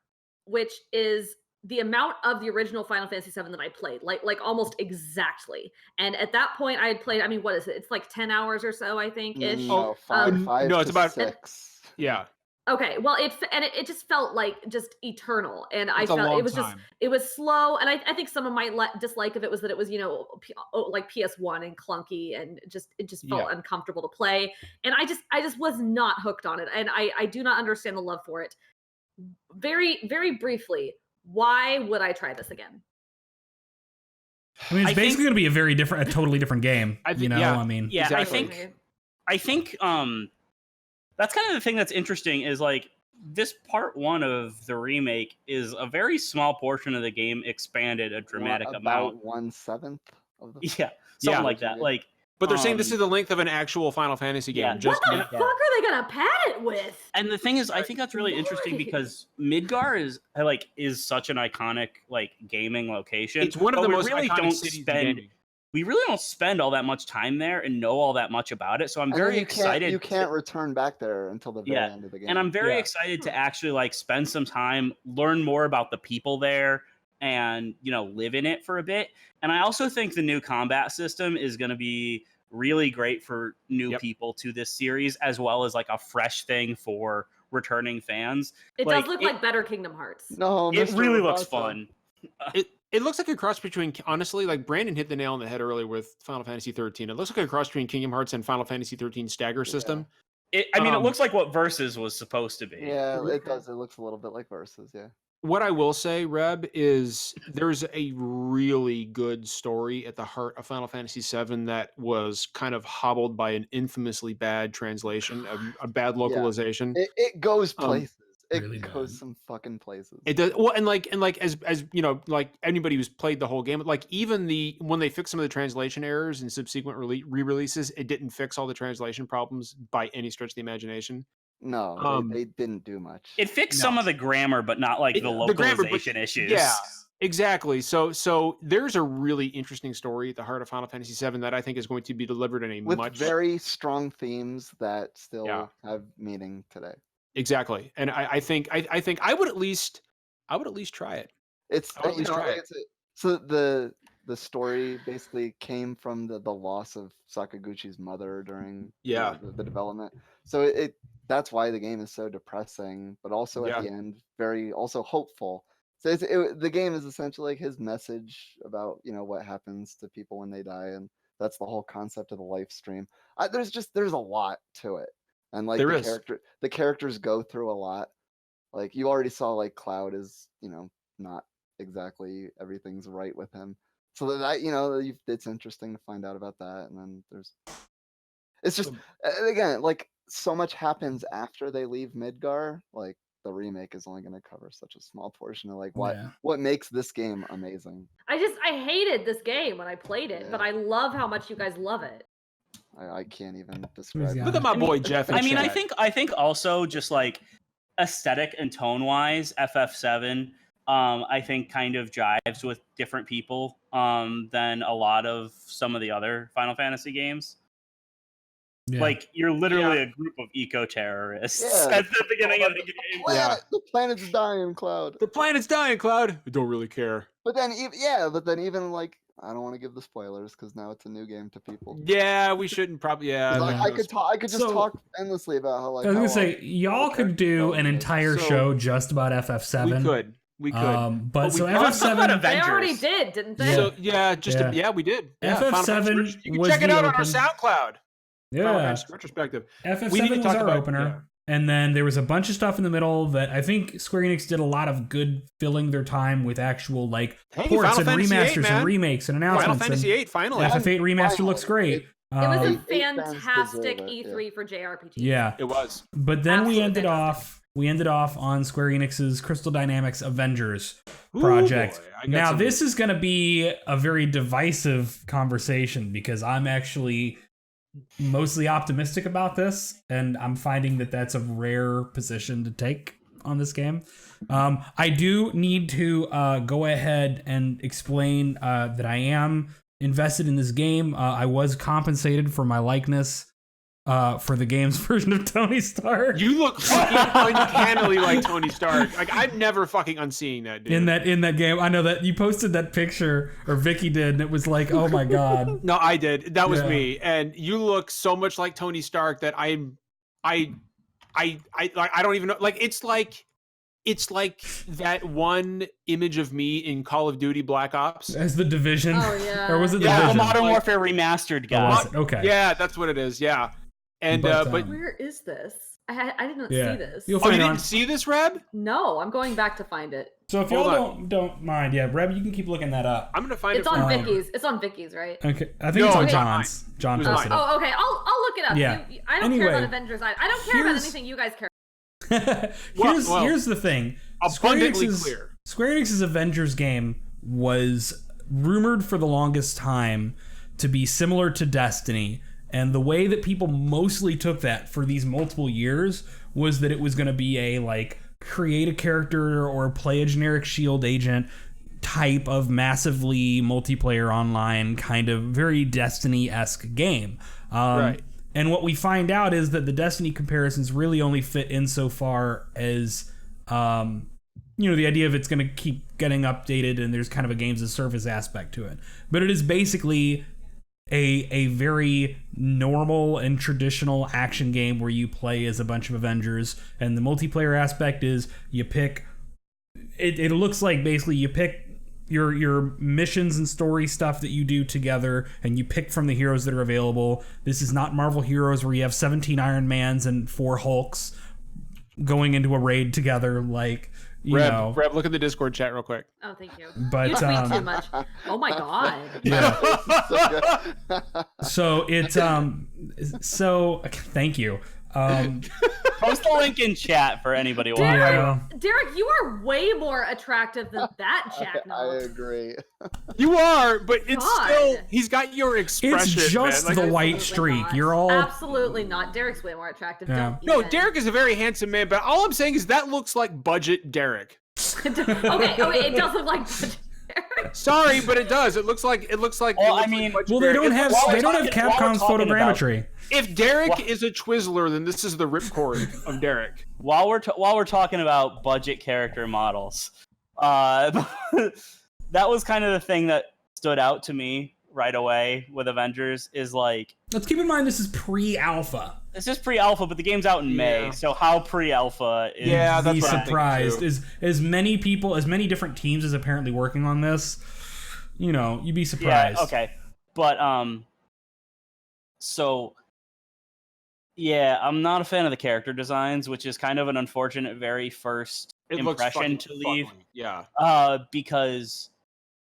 which is the amount of the original Final Fantasy VII that I played, like almost exactly. And at that point, I had played. I mean, what is it? It's like 10 hours or so, I think ish. No, five no, it's about 6. Yeah. Okay, well, it just felt like just eternal, and I It's a felt long it was time. it was slow, and I think someone might dislike of it was that it was like PS1 and clunky, and it just felt Yeah. uncomfortable to play, and I just was not hooked on it, and I do not understand the love for it. Very very briefly, why would I try this again? I mean, it's basically going to be a totally different game. I think, I mean, yeah, exactly. I think that's kind of the thing that's interesting is like this part 1 of the remake is a very small portion of the game expanded a dramatic amount. About 1/7 of the something like that. Like, but they're saying this is the length of an actual Final Fantasy game. Yeah. What the fuck are they gonna pad it with? And the thing is, I think that's really interesting because Midgar is such an iconic like gaming location. It's one of the most really iconic cities in gaming. We really don't spend all that much time there and know all that much about it. So I'm very excited. You can't return back there until the very end of the game. And I'm very excited to actually like spend some time, learn more about the people there, and live in it for a bit. And I also think the new combat system is going to be really great for new people to this series, as well as like a fresh thing for returning fans. It does look like better Kingdom Hearts. No, it really looks fun. It looks like a cross between, honestly, like Brandon hit the nail on the head earlier with Final Fantasy 13. It looks like a cross between Kingdom Hearts and Final Fantasy 13 stagger system. It looks like what Versus was supposed to be. Yeah, it does. It looks a little bit like Versus, yeah. What I will say, Reb, is there's a really good story at the heart of Final Fantasy VII that was kind of hobbled by an infamously bad translation, a bad localization. It goes places. It really goes bad. some fucking places. It does well, and like as like anybody who's played the whole game, like even when they fixed some of the translation errors in subsequent re-releases, it didn't fix all the translation problems by any stretch of the imagination. No, they didn't do much. It fixed some of the grammar, but not like the localization issues. Yeah, exactly. So there's a really interesting story at the heart of Final Fantasy VII that I think is going to be delivered in with very strong themes that still have meaning today. Exactly, and I think I would at least try it. So the story basically came from the loss of Sakaguchi's mother during the development. So that's why the game is so depressing, but also at the end very also hopeful. So the game is essentially like his message about what happens to people when they die, and that's the whole concept of the life stream. There's a lot to it. And like the characters go through a lot. Like you already saw, like Cloud is, not exactly everything's right with him. So that it's interesting to find out about that. And then it's just again like so much happens after they leave Midgar. Like the remake is only going to cover such a small portion of like what makes this game amazing. I hated this game when I played it, but I love how much you guys love it. I can't even describe. Look at my boy Jeff. I mean, I think also just like aesthetic and tone wise, FF7, I think kind of jives with different people than a lot of some of the other Final Fantasy games. Yeah. Like you're literally a group of eco-terrorists at the beginning of the game. The planet's dying, Cloud. The planet's dying, Cloud. I don't really care. But then even like. I don't want to give the spoilers because now it's a new game to people. Yeah, we shouldn't probably. Yeah, I could just talk endlessly about how like. I was gonna say y'all could do an entire show just about FF7. We could. But so FF7, they already did, didn't they? So we did. Yeah, FF7 you can check it out on our SoundCloud. Yeah, retrospective. FF7 was our opener. And then there was a bunch of stuff in the middle that I think Square Enix did a lot of good filling their time with actual like ports and remasters and remakes and announcements. Final Fantasy VIII finally. FF8 remaster looks great. It was a fantastic E3 for JRPG. Yeah, it was. But then we ended off on Square Enix's Crystal Dynamics Avengers project. Now this is going to be a very divisive conversation because I'm actually mostly optimistic about this, and I'm finding that that's a rare position to take on this game. I do need to go ahead and explain that I am invested in this game. I was compensated for my likeness for the game's version of Tony Stark. You look fucking uncannily like Tony Stark. Like I'm never fucking unseeing that dude. In that game. I know that you posted that picture, or Vicky did, and it was like, oh my god. No, I did. That was me. And you look so much like Tony Stark that I I don't even know. Like it's like that one image of me in Call of Duty Black Ops as the Division. Oh yeah. Or was it the Yeah, the Division? Modern Warfare Remastered guy. Was it? Okay. Yeah, that's what it is. Yeah, and But, but Where is this? I didn't Yeah. see this. You'll oh, you find it on. didn't see this, Reb? No, I'm going back to find it. So if Hold y'all don't mind, yeah, Reb, you can keep looking that up. I'm gonna find It's it. on for Vicky's. It's on Vicky's, right? Okay, I think No, it's on it's not John's. John It was posted it. Oh, okay. I'll look it up. Yeah. I don't care Anyway, about Avengers. I don't care about here's- anything you guys care. Here's the thing. Abundantly clear. Square Enix's Avengers game was rumored for the longest time to be similar to Destiny, and the way that people mostly took that for these multiple years was that it was going to be a like create a character or play a generic shield agent type of massively multiplayer online kind of very Destiny-esque game. Right. And what we find out is that the Destiny comparisons really only fit insofar as, the idea of it's going to keep getting updated and there's kind of a games as service aspect to it. But it is basically a very normal and traditional action game where you play as a bunch of Avengers, and the multiplayer aspect is you pick. It looks like basically you pick your missions and story stuff that you do together, and you pick from the heroes that are available. This is not Marvel Heroes where you have 17 Iron Mans and 4 Hulks going into a raid together. Like, you know. Reb, look at the Discord chat real quick. Oh, thank you. But, you tweet too much. Oh my god. Yeah. So it's so thank you. Post the link in chat for anybody watching. Yeah. Derek, you are way more attractive than that Jack I Knox. agree. You are, but it's God. still he's got your expression. It's just man. the Like, white Absolutely streak. not. You're all Absolutely not. Derek's way more attractive. Yeah. Don't No, even. Derek is a very handsome man, but all I'm saying is that looks like budget Derek. okay, it does look like Derek. Sorry, but it does. It looks like. Well, I mean, budget well, they Derek. don't have While we're Capcom's talking about- photogrammetry. If Derek is a Twizzler, then this is the ripcord of Derek. While we're talking about budget character models, that was kind of the thing that stood out to me right away with Avengers. Is like, Let's keep in mind this is pre-alpha. it's just pre-alpha, but the game's out in May, Yeah. so how pre-alpha is? Yeah, that's Be what I'm thinking, surprised. too. As many people, as many different teams as apparently working on this. You'd be surprised. Yeah, okay, but so yeah, I'm not a fan of the character designs, which is kind of an unfortunate very first It looks impression fucking to leave. fucking- Yeah. Because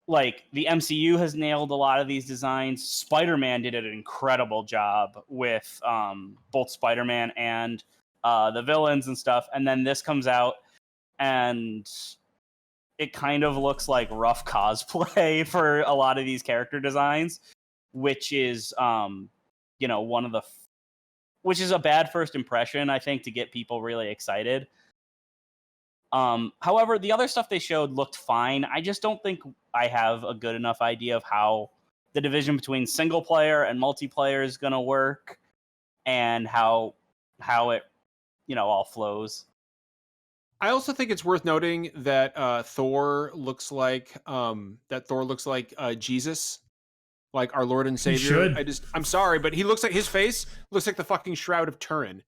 like the MCU has nailed a lot of these designs. Spider-Man did an incredible job with both Spider-Man and the villains and stuff. And then this comes out and it kind of looks like rough cosplay for a lot of these character designs, which is which is a bad first impression, I think, to get people really excited. However, the other stuff they showed looked fine. I just don't think I have a good enough idea of how the division between single player and multiplayer is going to work, and how it all flows. I also think it's worth noting that Thor looks like Jesus, like our Lord and Savior. should. I'm sorry, but he looks like his face looks like the fucking Shroud of Turin.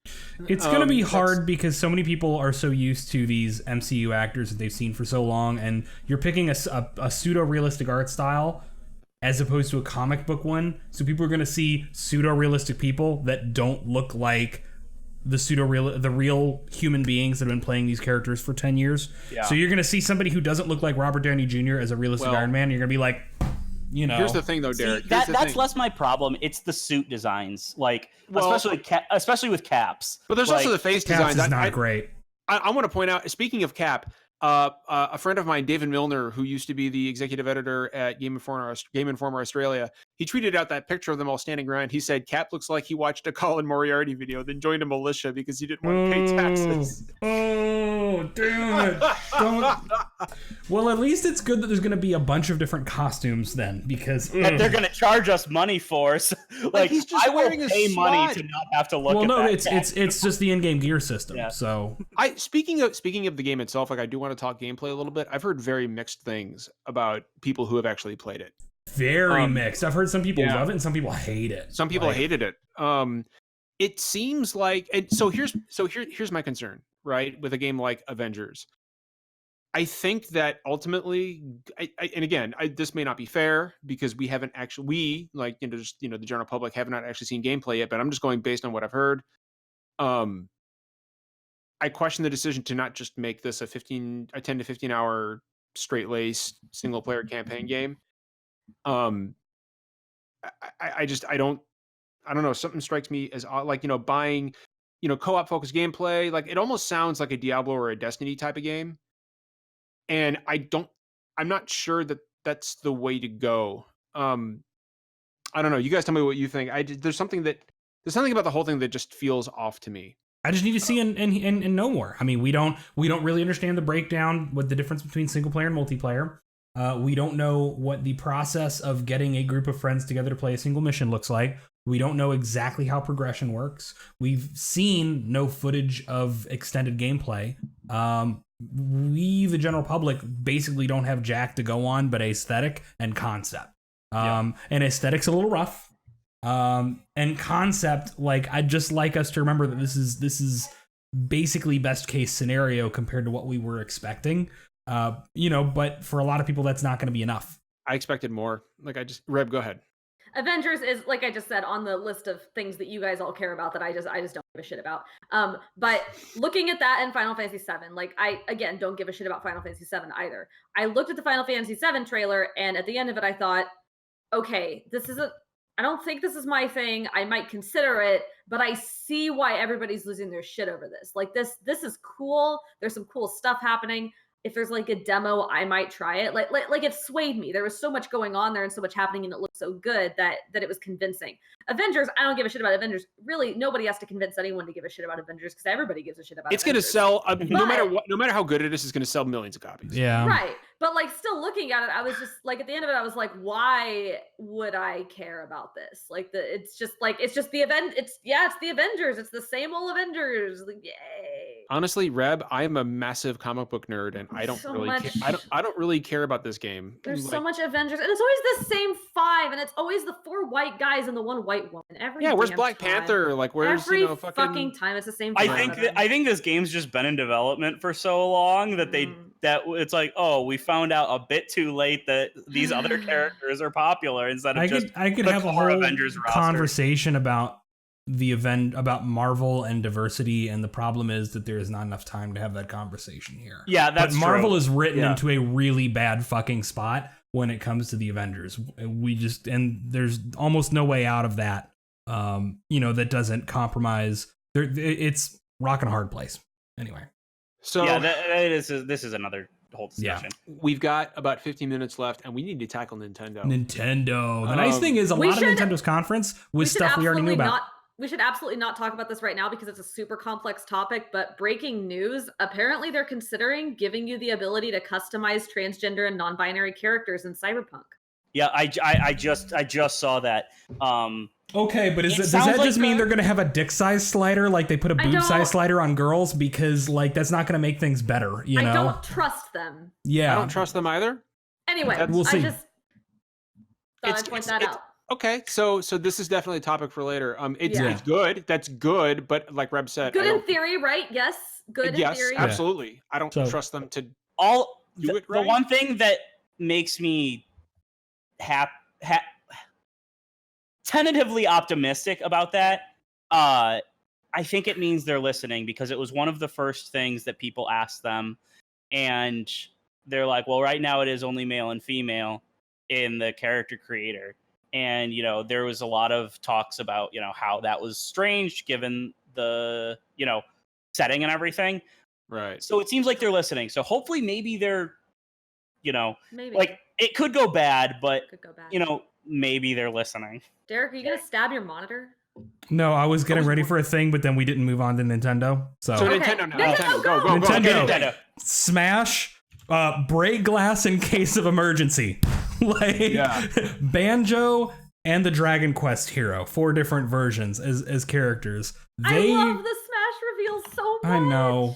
It's going to be That's- hard because so many people are so used to these MCU actors that they've seen for so long, and you're picking a pseudo-realistic art style as opposed to a comic book one. So people are going to see pseudo-realistic people that don't look like the real human beings that have been playing these characters for 10 years. Yeah. So you're going to see somebody who doesn't look like Robert Downey Jr. as a realistic Well, Iron Man. You're going to be like, Here's the thing, though, Derek. See, Here's the that's thing. less my problem. It's the suit designs, like Well- especially with Caps. But there's Like, also the face Caps designs. is not great. I want to point out, speaking of Cap, a friend of mine, David Milner, who used to be the executive editor at Game Informer Australia, he tweeted out that picture of them all standing around. He said Cap looks like he watched a Colin Moriarty video, then joined a militia because he didn't want to pay taxes. Oh, damn it. Don't. Well, at least it's good that there's going to be a bunch of different costumes then, because that they're going to charge us money for. So, like, he's just I will wearing a pay money SWAT. to not have to look well, at no, that. it's just the in-game gear system. Yeah. So Speaking of the game itself, like I do want to talk gameplay a little bit. I've heard very mixed things about people who have actually played it. very mixed. I've heard some people yeah. love it and some people hate it. Some people hated it. it seems like, and so here's my concern, right? With a game like Avengers, I think that ultimately, and again, this may not be fair because we haven't actually, the general public have not actually seen gameplay yet, but I'm just going based on what I've heard. I question the decision to not just make this a 10 to 15 hour straight laced single player campaign game. I don't know. Something strikes me as like, buying, co-op focused gameplay. Like it almost sounds like a Diablo or a Destiny type of game. And I'm not sure that that's the way to go. I don't know. You guys tell me what you think. There's something about the whole thing that just feels off to me. I just need to see and know more. I mean, we don't really understand the breakdown with the difference between single player and multiplayer. We don't know what the process of getting a group of friends together to play a single mission looks like. We don't know exactly how progression works. We've seen no footage of extended gameplay. We, the general public, basically don't have jack to go on but aesthetic and concept. And aesthetic's a little rough. And concept, like, I'd just like us to remember that this is basically best case scenario compared to what we were expecting. But for a lot of people, that's not going to be enough. I expected more. Reb, go ahead. Avengers is, like I just said, on the list of things that you guys all care about that I just don't give a shit about. But looking at that in Final Fantasy VII, like, I, again, don't give a shit about Final Fantasy VII either. I looked at the Final Fantasy VII trailer, and at the end of it, I thought, okay, I don't think this is my thing. I might consider it, but I see why everybody's losing their shit over this. Like, this is cool. There's some cool stuff happening. If there's like a demo, I might try it. Like it swayed me. There was so much going on there and so much happening, and it looked so good that it was convincing. Avengers, I don't give a shit about Avengers. Really, nobody has to convince anyone to give a shit about Avengers because everybody gives a shit about. It's going to sell no matter how good it is. It's going to sell millions of copies. Yeah, right. But like, still looking at it, I was just like, at the end of it, I was like, why would I care about this? Like, it's just the event. It's the Avengers. It's the same old Avengers. Like, yay. Honestly, Reb, I am a massive comic book nerd, and I don't really care about this game. There's so much Avengers, and it's always the same 5, and it's always the 4 white guys and the 1 white woman. Where's Black Panther? Like, where's fucking time? It's the same. I think this game's just been in development for so long that that it's like, oh, we found out a bit too late that these other characters are popular instead of I could have a whole Avengers conversation about the event, about Marvel and diversity, and the problem is that there is not enough time to have that conversation here. Yeah, that's but Marvel true. is written into a really bad fucking spot when it comes to the Avengers. And there's almost no way out of that. That doesn't compromise. It's rock and a hard place. Anyway. So this is another whole discussion. Yeah. We've got about 15 minutes left, and we need to tackle Nintendo. The nice thing is a lot of Nintendo's conference was stuff we already knew about. We should absolutely not talk about this right now because it's a super complex topic, but breaking news, apparently they're considering giving you the ability to customize transgender and non-binary characters in Cyberpunk. Yeah, I just saw that. Okay, but does that just mean they're going to have a dick size slider, like they put a boob size slider on girls? Because like that's not going to make things better, you know? I don't trust them. Yeah. I don't trust them either. Anyway, we'll see. I just thought I'd point that out. Okay, so this is definitely a topic for later. It's good. That's good, but like Reb said, good in theory, right? Yes, good in theory. Yes, absolutely. I don't trust them to do it right. The one thing that makes me tentatively optimistic about that, I think it means they're listening, because it was one of the first things that people asked them, and they're like, well, right now it is only male and female in the character creator. And, there was a lot of talks about, how that was strange given the, setting and everything. Right. So it seems like they're listening. So hopefully maybe they're, maybe. like it could go bad, but, maybe they're listening. Derek, are you going to stab your monitor? No, I was getting ready for a thing, but then we didn't move on to Nintendo. So okay. Nintendo now. Nintendo, go. Nintendo. Smash, break glass in case of emergency. Banjo and the Dragon Quest hero, 4 different versions as characters. I love the Smash reveals so much. I know.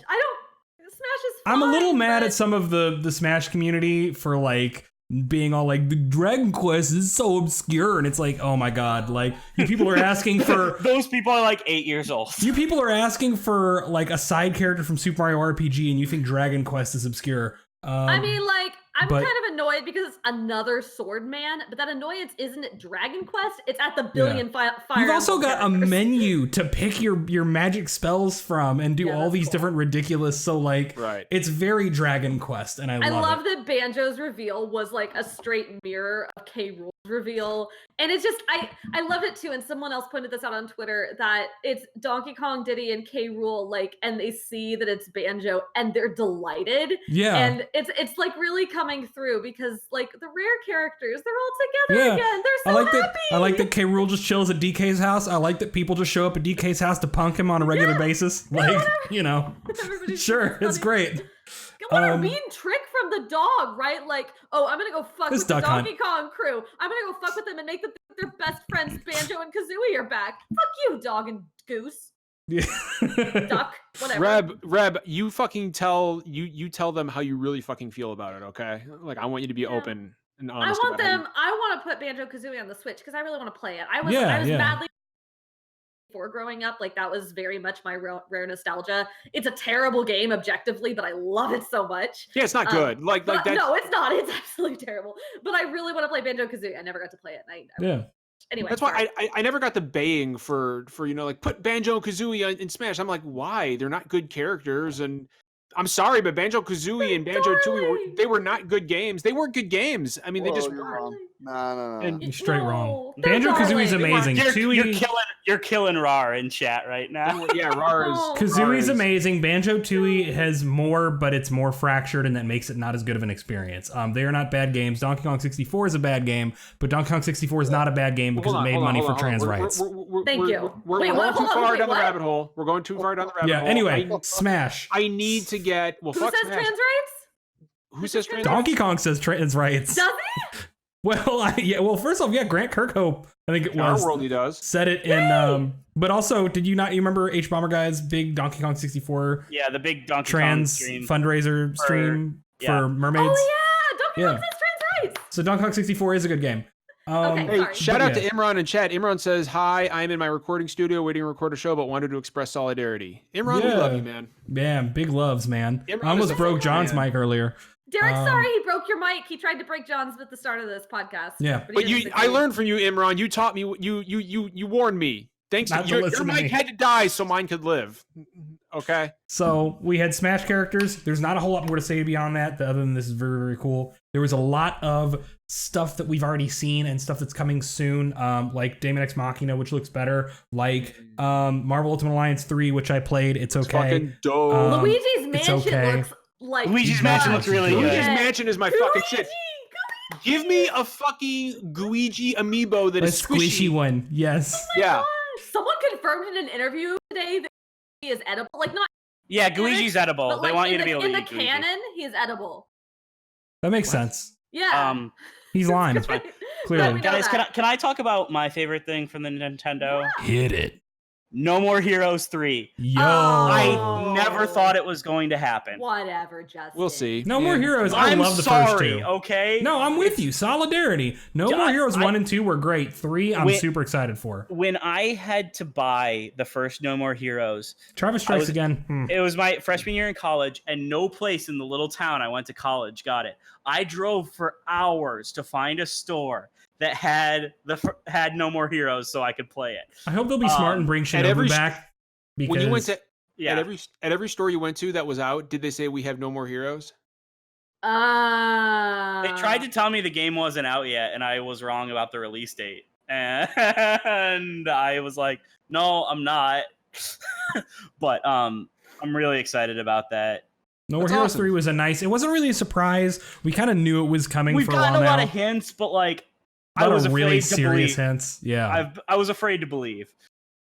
Smash is fun, I'm a little mad at some of the Smash community for like being all like, the Dragon Quest is so obscure, and it's like, oh my god, like you people are asking for those people are like 8 years old. You people are asking for like a side character from Super Mario RPG, and you think Dragon Quest is obscure. I mean, like, I'm kind of annoyed because it's another Sword Man, but that annoyance isn't at Dragon Quest. It's at the billion Fire You've also Emblem got characters. a menu to pick your magic spells from and do all these different ridiculous. So like, it's very Dragon Quest, and I love that Banjo's reveal was like a straight mirror of K. Rool's reveal, and it's just I love it too. And someone else pointed this out on Twitter that it's Donkey Kong, Diddy, and K. Rool, like, and they see that it's Banjo and they're delighted. Yeah, and it's like really coming through because like the rare characters, they're all together again. They're so happy. I like that K. Rool just chills at DK's house. I like that people just show up at DK's house to punk him on a regular basis. Like, you know, sure, it's great. What a mean trick from the dog, right? Like, oh, I'm gonna go fuck with the Donkey Kong crew. I'm gonna go fuck with them and make them their best friends. Banjo and Kazooie are back. Fuck you, dog and goose. Yeah. Duck, whatever. Reb, you fucking tell them how you really fucking feel about it, okay? Like, I want you to be open and honest. I want to put Banjo Kazooie on the Switch because I really want to play it. I was madly before growing up, like that was very much my rare nostalgia. It's a terrible game objectively, but I love it so much. Yeah, it's not good. Like that. No, it's not. It's absolutely terrible. But I really want to play Banjo Kazooie. I never got to play it. Anyway, that's why I never got the baying for like put Banjo Kazooie in Smash. I'm like, why? They're not good characters, and I'm sorry, but Banjo Kazooie and Banjo Tooie they were not good games. They weren't good games. I mean, they just weren't. No. And you're straight wrong. Banjo Kazooie's amazing. You're killing Rar in chat right now. Yeah, Rar is. Kazooie's amazing. Banjo Tooie has more, but it's more fractured, and that makes it not as good of an experience. They are not bad games. Donkey Kong 64 is a bad game, but Donkey Kong 64 is not a bad game because it made money for trans rights. Thank you. We're going too far down the rabbit hole. We're going too far down the rabbit hole. Yeah. Anyway, Smash. I need to get. Well, who fuck says Smash. trans rights? Who says trans rights? Donkey Kong says trans rights. Does he? Well, Well, first off, Grant Kirkhope, I think it was. Our world, he does. Said it in. But also, did you remember H Bomber Guy's big Donkey Kong 64? Yeah, the big Donkey trans Kong stream fundraiser stream for mermaids. Oh yeah, Donkey Kong says trans rights. So Donkey Kong 64 is a good game. Hey, shout out to Imran in chat. Imran says, "Hi, I'm in my recording studio waiting to record a show, but wanted to express solidarity." Imran, we love you, man. Yeah, big loves, man. Imran I almost broke John's mic earlier. Derek's sorry he broke your mic. He tried to break John's at the start of this podcast. Yeah, but I learned from you, Imran. You taught me. You warned me. Thanks. Your mic had to die so mine could live. Okay. So we had Smash characters. There's not a whole lot more to say beyond that, other than this is very, very cool. There was a lot of stuff that we've already seen and stuff that's coming soon, like Daemon X Machina, which looks better, like Marvel Ultimate Alliance 3, which I played. It's okay. Fucking dope. Luigi's Mansion looks like Luigi's Mansion looks really good. Luigi's Mansion is my fucking shit. Give me a fucking Guigi amiibo that is squishy. One. Yes. God. Someone confirmed in an interview today that he is edible. Like, not. Yeah, Guigi's edible. But, they want you to be able to eat eat Guigi. In the canon, he's edible. That makes sense. Yeah. He's lying. Clearly. Guys, can I talk about my favorite thing from the Nintendo? Yeah. Hit it. No More Heroes 3. Yo. I never thought it was going to happen. Whatever, Justin. We'll see. No More Heroes. I love the first two. Okay? No, I'm with you. Solidarity. No More Heroes 1 and 2 were great. 3, I'm super excited for. When I had to buy the first No More Heroes, Travis Strikes Again. It was my freshman year in college, and no place in the little town I went to college got it. I drove for hours to find a store that had No More Heroes so I could play it. I hope they'll be smart and bring Shinobu back. Because when you went to at every store you went to that was out, did they say we have No More Heroes? They tried to tell me the game wasn't out yet, and I was wrong about the release date. And I was like, no, I'm not. But I'm really excited about that. No More Heroes 3 was it wasn't really a surprise. We kind of knew it was coming for a while now. We've gotten a lot of hints, but like, I was afraid really to serious believe. hints. Yeah. I was afraid to believe.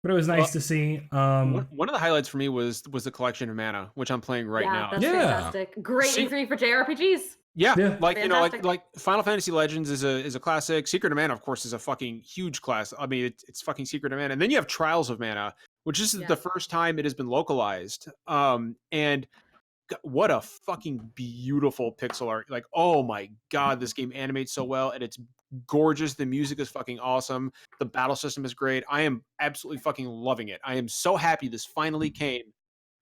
But it was nice to see. One of the highlights for me was the collection of mana, which I'm playing right now. That's fantastic. Great E3 for JRPGs. Yeah, like fantastic. like Final Fantasy Legends is a classic. Secret of Mana, of course, is a fucking huge class. I mean, it's fucking Secret of Mana, and then you have Trials of Mana, which is the first time it has been localized. And what a fucking beautiful pixel art. Like, oh my God, this game animates so well and it's gorgeous. The music is fucking awesome. The battle system is great. I am absolutely fucking loving it. I am so happy this finally came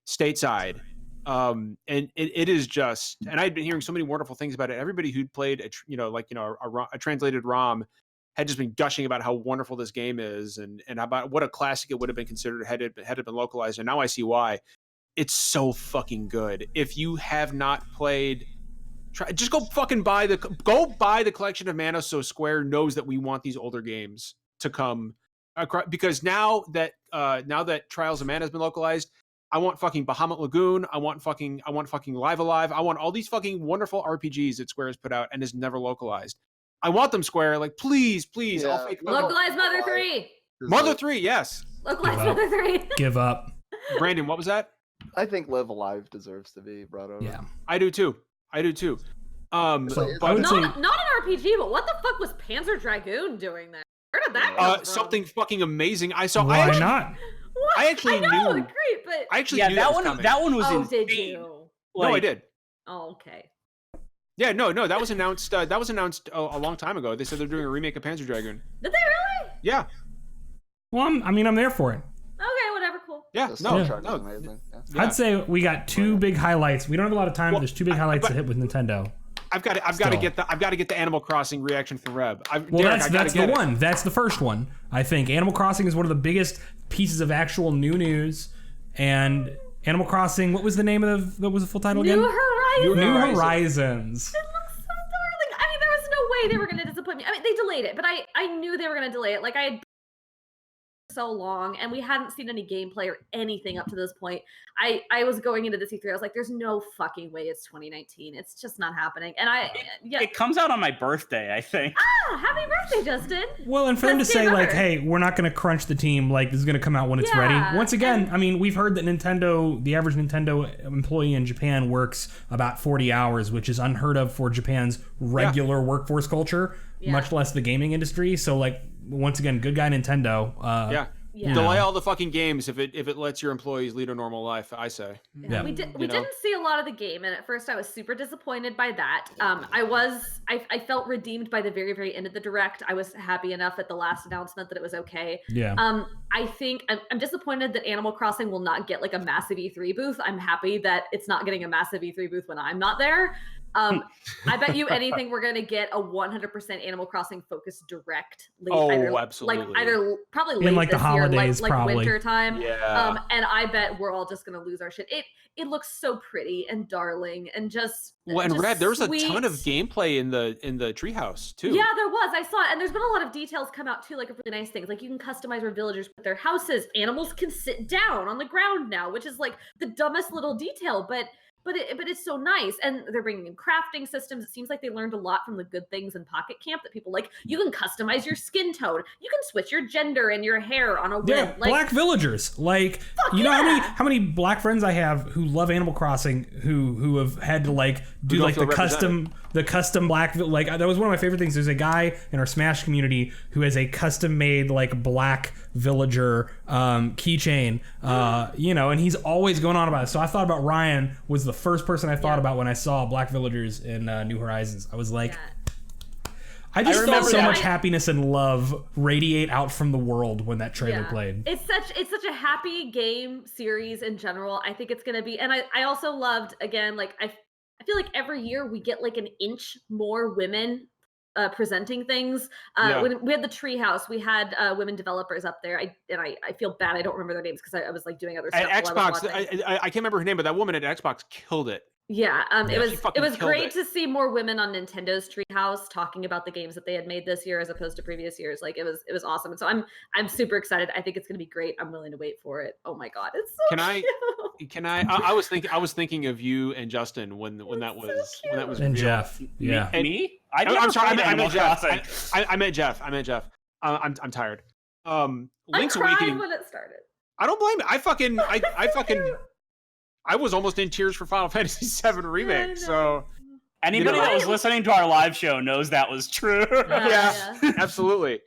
stateside. And it is just, and I've been hearing so many wonderful things about it. Everybody who'd played a translated ROM had just been gushing about how wonderful this game is and about what a classic it would have been considered had it been localized. And now I see why. It's so fucking good. If you have not played, just go fucking buy the collection of Mana, so Square knows that we want these older games to come because now that Trials of Mana has been localized, I want fucking Bahamut Lagoon. I want fucking Live Alive. I want all these fucking wonderful RPGs that Square has put out and is never localized. I want them, Square. Like, please. Yeah. I'll fake Localize Mother 3. Mother 3, yes. Localize Mother 3. Give up. Brandon, what was that? I think Live Alive deserves to be brought over. Yeah, I do too. I would say not an RPG, but what the fuck was Panzer Dragoon doing there? Where did that come from? Something fucking amazing. I saw. Why not? What? I actually know, knew. Great, but I actually knew that one was insane. did you? No, I did. Oh, okay. Yeah, no, that was announced. That was announced a long time ago. They said they're doing a remake of Panzer Dragoon. Did they really? Yeah. Well, I'm there for it. Okay, whatever, cool. Yeah, The no, soundtrack is amazing. Yeah. I'd say we got two big highlights. We don't have a lot of time, but there's two big highlights to hit with Nintendo. I've got to get the Animal Crossing reaction from Reb. That's the one. That's the first one. I think Animal Crossing is one of the biggest pieces of actual new news. And Animal Crossing, what was the name of what was the full title again? New Horizons. New Horizons. It looks so darling. I mean, there was no way they were going to disappoint me. I mean, they delayed it, but I knew they were going to delay it. Like, I had so long and we hadn't seen any gameplay or anything up to this point. I was going into this E3, I was like, there's no fucking way it's 2019. It's just not happening. And it comes out on my birthday, I think. Happy birthday, Justin. Well, and for them to say like, hey, we're not going to crunch the team, like this is going to come out when it's ready. Once again, I mean, we've heard that the average Nintendo employee in Japan works about 40 hours, which is unheard of for Japan's regular workforce culture, much less the gaming industry. So like, once again, good guy Nintendo. Delay all the fucking games if it lets your employees lead a normal life, I say. Yeah. We didn't see a lot of the game, and at first I was super disappointed by that. I felt redeemed by the very, very end of the direct. I was happy enough at the last announcement that it was okay. Yeah. I think I'm disappointed that Animal Crossing will not get like a massive E3 booth. I'm happy that it's not getting a massive E3 booth when I'm not there. I bet you anything we're gonna get a 100% Animal Crossing focused direct. Absolutely. Either probably late in like this the holidays, year, like probably winter time. Yeah. And I bet we're all just gonna lose our shit. It looks so pretty and darling and just. And just Red, there was sweet. a ton of gameplay in the treehouse too. Yeah, there was. I saw it, and there's been a lot of details come out too, like really nice things. Like you can customize where villagers put their houses. Animals can sit down on the ground now, which is like the dumbest little detail, but it's so nice. And they're bringing in crafting systems. It seems like they learned a lot from the good things in Pocket Camp that people like. You can customize your skin tone. You can switch your gender and your hair on a whim. Yeah, black villagers. Like, you know how many black friends I have who love Animal Crossing who have had to like do like the custom black, like that was one of my favorite things. There's a guy in our Smash community who has a custom made like black villager keychain, and he's always going on about it. So I thought about Ryan was the first person I thought about when I saw black villagers in New Horizons. I was like, I just felt so much happiness and love radiate out from the world when that trailer played. It's such a happy game series in general. I think it's gonna be, and I also loved, again, like I feel like every year we get like an inch more women presenting things. When we had the treehouse, we had women developers up there. I feel bad I don't remember their names because I was like doing other stuff. At Xbox, I can't remember her name, but that woman at Xbox killed it. Yeah, it was great to see more women on Nintendo's Treehouse talking about the games that they had made this year as opposed to previous years. Like it was awesome. And so I'm super excited. I think it's going to be great. I'm willing to wait for it. Oh my god, it's so cute. I was thinking of you and Justin when that was and revealed. Jeff. Yeah. And me? I'm sorry. I meant Jeff. I I meant Jeff. I'm tired. Link's I cried Awakening. when it started. I don't blame it. I was almost in tears for Final Fantasy VII Remake. So anybody that was listening to our live show knows that was true. Yeah, absolutely.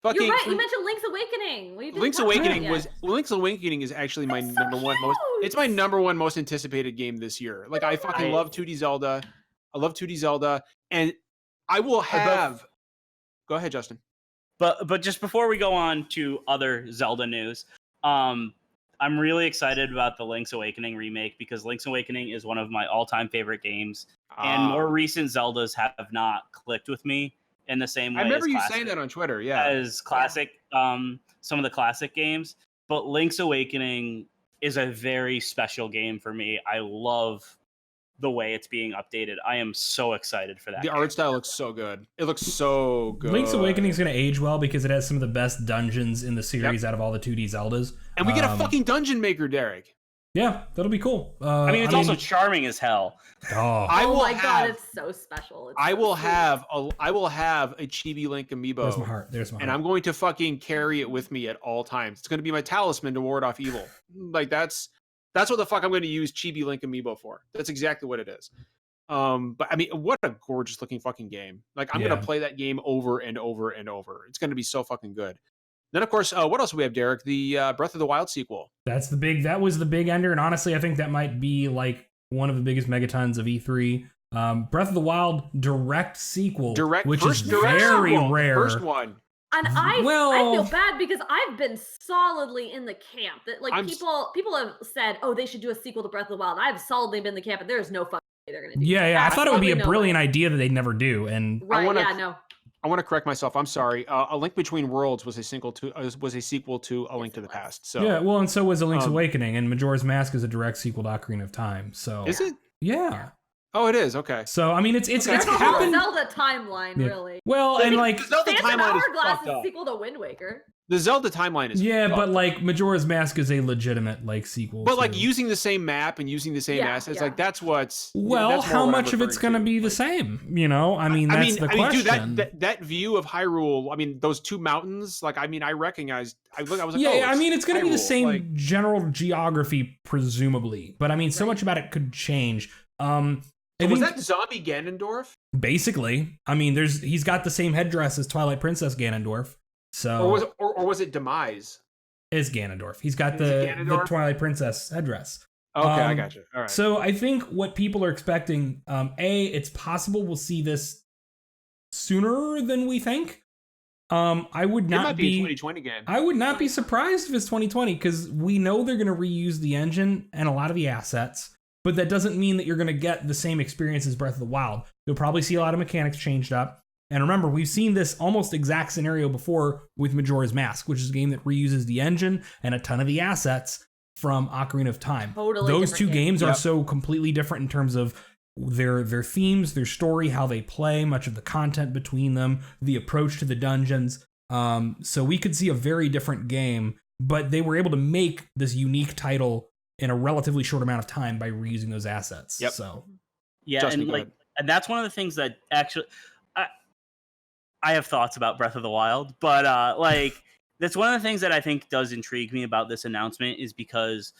Fucking, You're right. You mentioned Link's Awakening. Link's Awakening is actually my number one most. It's my number one most anticipated game this year. Like I fucking love 2D Zelda. I love 2D Zelda, and I will have. Go ahead, Justin. But just before we go on to other Zelda news, I'm really excited about the Link's Awakening remake because Link's Awakening is one of my all-time favorite games, and more recent Zeldas have not clicked with me in the same way. I remember you classic, saying that on Twitter, yeah. As classic, some of the classic games, but Link's Awakening is a very special game for me. I love the way it's being updated. I am so excited for that. The art style looks so good. It looks so good. Link's Awakening is going to age well because it has some of the best dungeons in the series out of all the 2D Zeldas. And we get a fucking dungeon maker, Derek. Yeah, that'll be cool. It's also charming as hell. Oh my god, it's so special. I will have a Chibi Link amiibo. There's my heart. And I'm going to fucking carry it with me at all times. It's going to be my talisman to ward off evil. Like that's what the fuck I'm going to use Chibi Link amiibo for. That's exactly what it is. But I mean, what a gorgeous looking fucking game. Like I'm going to play that game over and over and over. It's going to be so fucking good. Then, of course, what else do we have, Derek? The Breath of the Wild sequel. That was the big ender, and honestly, I think that might be like one of the biggest megatons of E3. Breath of the Wild direct sequel, which is very rare. First one. And I feel bad because I've been solidly in the camp that people have said, oh, they should do a sequel to Breath of the Wild. I've solidly been in the camp, and there's no fucking way they're gonna do. Yeah. I thought it would be a brilliant idea that they'd never do, and I want to correct myself. I'm sorry. A Link Between Worlds was a sequel to A Link to the Past. So yeah, well, and so was A Link's Awakening, and Majora's Mask is a direct sequel to Ocarina of Time. So is it? Yeah. Oh, it is. Okay. So I mean, it's happened. Zelda timeline, really. Well, and like the Zelda timeline is fucked up. Sequel to Wind Waker. The Zelda timeline is but like Majora's Mask is a legitimate like sequel. But like using the same map and using the same assets, like that's what's how much of it's going to be the same? You know, I mean, that's the question. Dude, that view of Hyrule. I mean, those two mountains. Like, I mean, I recognized. I was like, I mean, it's going to be the same general geography, presumably. But I mean, so much about it could change. So was that zombie Ganondorf? Basically, I mean, he's got the same headdress as Twilight Princess Ganondorf. So, or was it Demise? Is Ganondorf? He's got the Twilight Princess headdress. Okay, I got you. All right. So I think what people are expecting, it's possible we'll see this sooner than we think. I would not it might be a 2020 game. I would not be surprised if it's 2020 because we know they're going to reuse the engine and a lot of the assets. But that doesn't mean that you're going to get the same experience as Breath of the Wild. You'll probably see a lot of mechanics changed up. And remember, we've seen this almost exact scenario before with Majora's Mask, which is a game that reuses the engine and a ton of the assets from Ocarina of Time. Those two games are so completely different in terms of their themes, their story, how they play, much of the content between them, the approach to the dungeons. So we could see a very different game, but they were able to make this unique title in a relatively short amount of time by reusing those assets. Yep. So yeah, and that's one of the things that actually I have thoughts about Breath of the Wild, but that's one of the things that I think does intrigue me about this announcement is because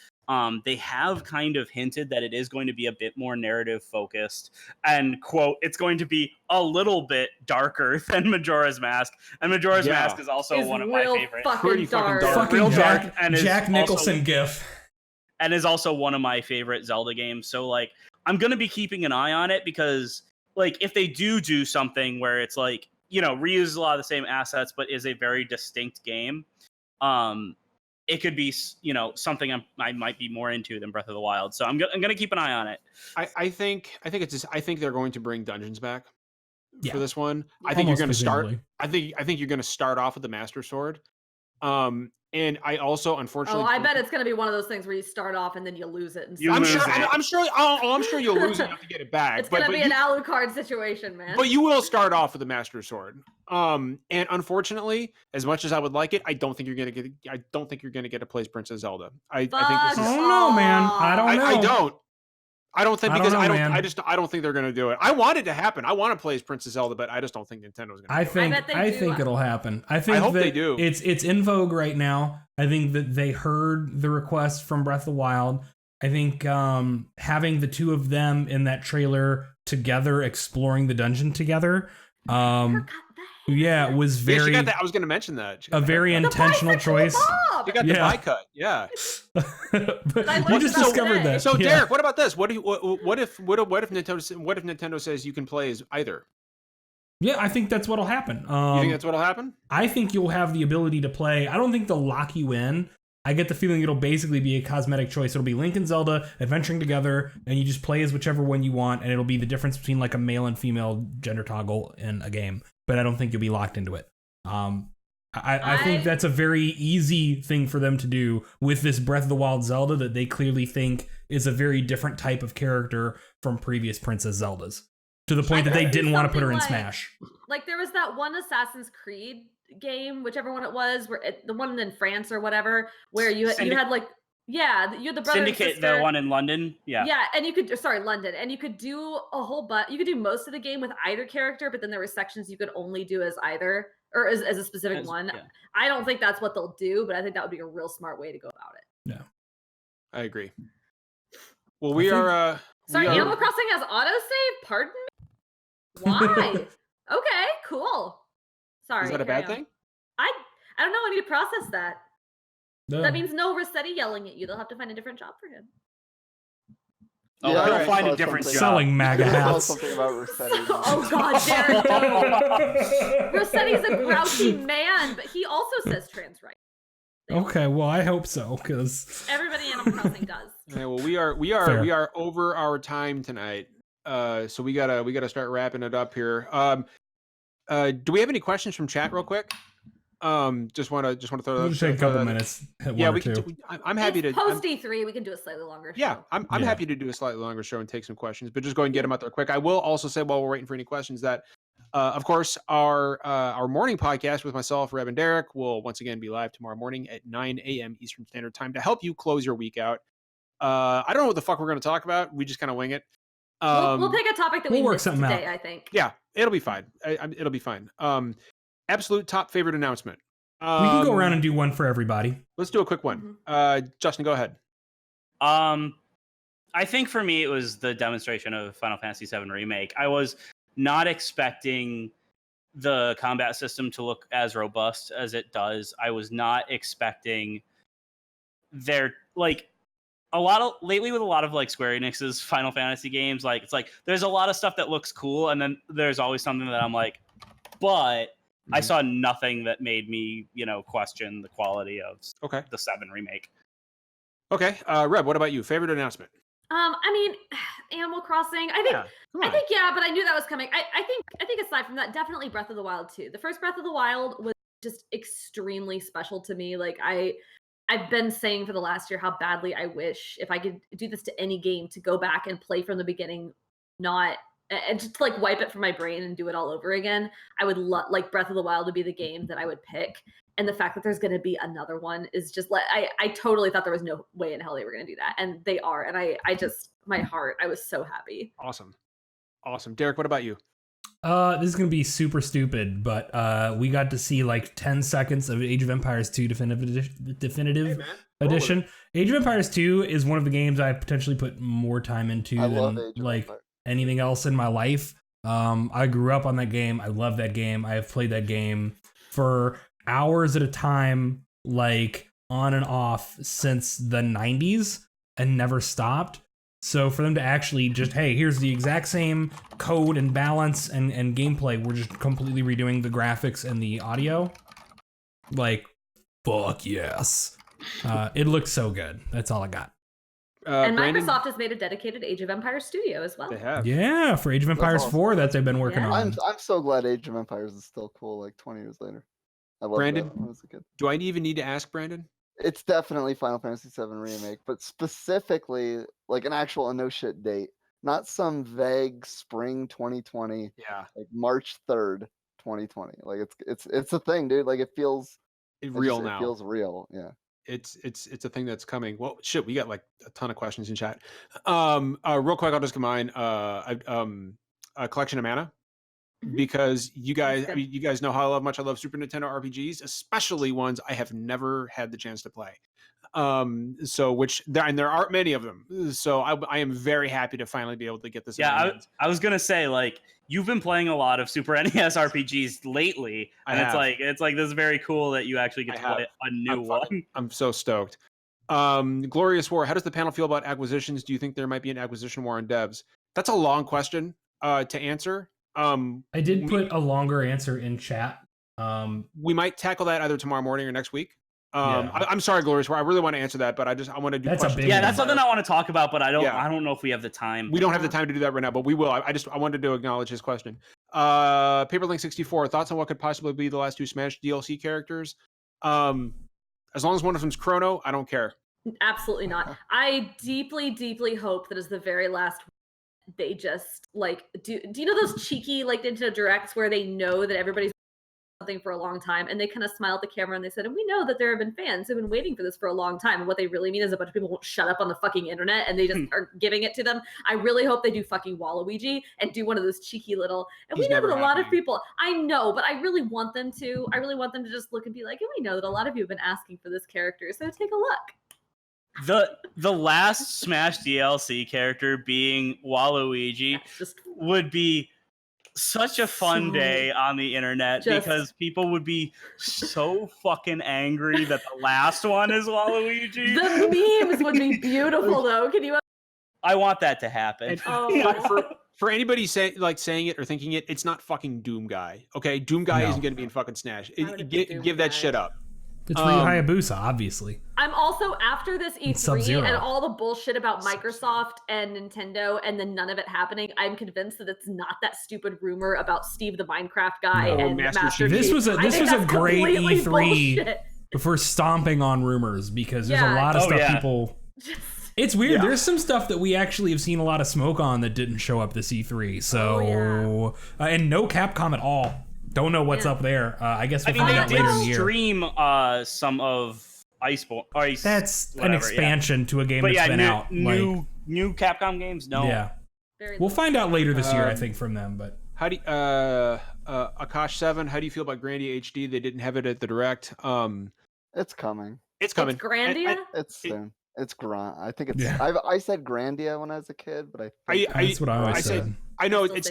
they have kind of hinted that it is going to be a bit more narrative focused and quote, it's going to be a little bit darker than Majora's Mask. And Majora's Mask is also one of my favorites. Pretty fucking dark. Fucking Jack, and Jack Nicholson gif. And is also one of my favorite Zelda games. So like, I'm going to be keeping an eye on it because like, if they do something where it's like, you know, reuse a lot of the same assets, but is a very distinct game, it could be, you know, something I might be more into than Breath of the Wild. So I'm going to keep an eye on it. I think they're going to bring dungeons back for this one. I think you're going to start. I think you're going to start off with the Master Sword. And I also, unfortunately, I bet it's going to be one of those things where you start off and then you lose it. I'm sure you'll lose it to get it back. It's going to be an Alucard situation, man. But you will start off with the Master Sword. And unfortunately, as much as I would like it, I don't think you're going to get to play as Princess Zelda. I think this is. I don't know, man. I don't know. I don't think I don't think they're going to do it. I want it to happen. I want to play as Princess Zelda, but I just don't think Nintendo's going to. I think it'll happen. I hope they do. It's in vogue right now. I think that they heard the request from Breath of the Wild. I think having the two of them in that trailer together, exploring the dungeon together. That Yeah, it was very. Yeah, she got that. I was going to mention that. A very intentional choice. You got the die cut. Yeah. You just discovered that. So Derek, what about this? What if Nintendo says you can play as either? Yeah, I think that's what'll happen. You think that's what'll happen? I think you'll have the ability to play. I don't think they'll lock you in. I get the feeling it'll basically be a cosmetic choice. It'll be Link and Zelda adventuring together, and you just play as whichever one you want, and it'll be the difference between like a male and female gender toggle in a game. But I don't think you'll be locked into it. I think that's a very easy thing for them to do with this Breath of the Wild Zelda that they clearly think is a very different type of character from previous Princess Zeldas. To the point that they didn't want to put her in Smash. Like there was that one Assassin's Creed game, whichever one it was, where the one in France or whatever, where you had like you had the brother Syndicate, and sister. the one in London, yeah, and you could London, and you could do a whole you could do most of the game with either character, but then there were sections you could only do as either or as a specific one. Yeah. I don't think that's what they'll do, but I think that would be a real smart way to go about it. No, I agree. Well, we are. Sorry, Animal Crossing has autosave. Pardon me. Why? Okay, cool. Sorry. Is that a bad thing? I don't know. I need to process that. No. That means no Rossetti yelling at you. They'll have to find a different job for him. Oh, yeah, he'll find a different job. Selling MAGA hats. Something about Rossetti. Oh God, Derek. Rossetti's a grouchy man, but he also says trans rights. Okay, well, I hope so, because everybody in Animal Crossing does. Okay, well, we are over our time tonight. So we gotta start wrapping it up here. Do we have any questions from chat real quick? Just want to throw that. We'll just take a couple minutes. Yeah, we can. I'm happy to post D3. We can do a slightly longer show. Yeah, I'm happy to do a slightly longer show and take some questions, but just go and get them out there quick. I will also say while we're waiting for any questions that, of course, our morning podcast with myself, Reb and Derek, will once again be live tomorrow morning at 9 a.m. Eastern Standard Time to help you close your week out. I don't know what the fuck we're going to talk about. We just kind of wing it. We'll pick a topic that we work missed something today, out. I think. Yeah, it'll be fine. It'll be fine. Absolute top favorite announcement. We can go around and do one for everybody. Let's do a quick one. Justin, go ahead. I think for me it was the demonstration of Final Fantasy VII Remake. I was not expecting the combat system to look as robust as it does. I was not expecting lately with a lot of like Square Enix's Final Fantasy games, like it's like there's a lot of stuff that looks cool, and then there's always something that I'm like, but I saw nothing that made me, question the quality of the 7 remake. Okay, Reb, what about you? Favorite announcement? I mean, Animal Crossing. I think, but I knew that was coming. I think aside from that, definitely Breath of the Wild 2. The first Breath of the Wild was just extremely special to me. Like I've been saying for the last year how badly I wish if I could do this to any game to go back and play from the beginning, and just to like wipe it from my brain and do it all over again. I would like Breath of the Wild to be the game that I would pick. And the fact that there's going to be another one is just like, I totally thought there was no way in hell they were going to do that. And they are. And I just, my heart, I was so happy. Awesome. Derek, what about you? This is going to be super stupid, but we got to see like 10 seconds of Age of Empires 2 definitive edition. Age of Empires 2 is one of the games I potentially put more time into than like anything else in my life. I grew up on that game. I love that game. I have played that game for hours at a time, like on and off since the 90s and never stopped. So for them to actually just, hey, here's the exact same code and balance and gameplay. We're just completely redoing the graphics and the audio. Like, fuck yes. It looks so good. That's all I got. And Brandon? Microsoft has made a dedicated Age of Empires studio as well. They have. Yeah, for Age of Empires 4 that they've been working on. I'm so glad Age of Empires is still cool like 20 years later. I love Brandon, that when I was a kid. Do I even need to ask Brandon? It's definitely Final Fantasy VII Remake, but specifically like an actual no shit date, not some vague spring 2020. Yeah, like March 3rd, 2020. Like it's a thing, dude. Like it feels real now. It feels real. Yeah. It's a thing that's coming. Well, shit, we got like a ton of questions in chat. Real quick, I'll just combine a collection of mana. because you guys know how much I love Super Nintendo RPGs, especially ones I have never had the chance to play. There aren't many of them. So I am very happy to finally be able to get this. Yeah, I was gonna say, like, you've been playing a lot of Super NES RPGs lately, and it's like this is very cool that you actually get to play a new one. I'm so stoked. Glorious War. How does the panel feel about acquisitions? Do you think there might be an acquisition war on devs? That's a long question to answer. I did put a longer answer in chat. We might tackle that either tomorrow morning or next week. I'm sorry, Glorious War. I really want to answer that, but I want to do. That's that's something I want to talk about, but I don't know if we have the time. We don't have the time to do that right now, but we will. I wanted to acknowledge his question. Paperlink 64. Thoughts on what could possibly be the last two Smash DLC characters? As long as one of them's Chrono, I don't care. Absolutely not. I deeply, deeply hope that as the very last they just like do you know those cheeky like Nintendo Directs where they know that everybody's something for a long time and they kind of smile at the camera and they said, and we know that there have been fans who've been waiting for this for a long time, and what they really mean is a bunch of people won't shut up on the fucking internet and they just are giving it to them. I really hope they do fucking Waluigi and do one of those cheeky little, and we know that a lot of people, I know, but I really want them to just look and be like, and we know that a lot of you have been asking for this character, so take a look. The last Smash DLC character being Waluigi would be such a fun day on the internet because people would be so fucking angry that the last one is Waluigi. The memes would be beautiful though. Can you? I want that to happen. For anybody saying it or thinking it, it's not fucking Doom Guy. Okay, Doom Guy isn't going to be in fucking Smash. Give that shit up. It's Ryu Hayabusa, obviously. I'm also, after this E3 and all the bullshit about Microsoft and Nintendo and then none of it happening, I'm convinced that it's not that stupid rumor about Steve the Minecraft guy and Master Chief. This was a great E3 bullshit. For stomping on rumors, because there's a lot of stuff people... It's weird. Yeah. There's some stuff that we actually have seen a lot of smoke on that didn't show up this E3. So, and no Capcom at all. Don't know what's up there. I guess we'll find out later in the year. Stream some of Ice. That's an expansion to a game that's been out. New Capcom games? No. Yeah. We'll find out later this year, I think, from them. But how do you, Akash7, how do you feel about Grandia HD? They didn't have it at the Direct. It's coming. It's coming. It's Grandia? It's soon. It's I think it's. Yeah. I said Grandia when I was a kid, but that's what I always said. I know it's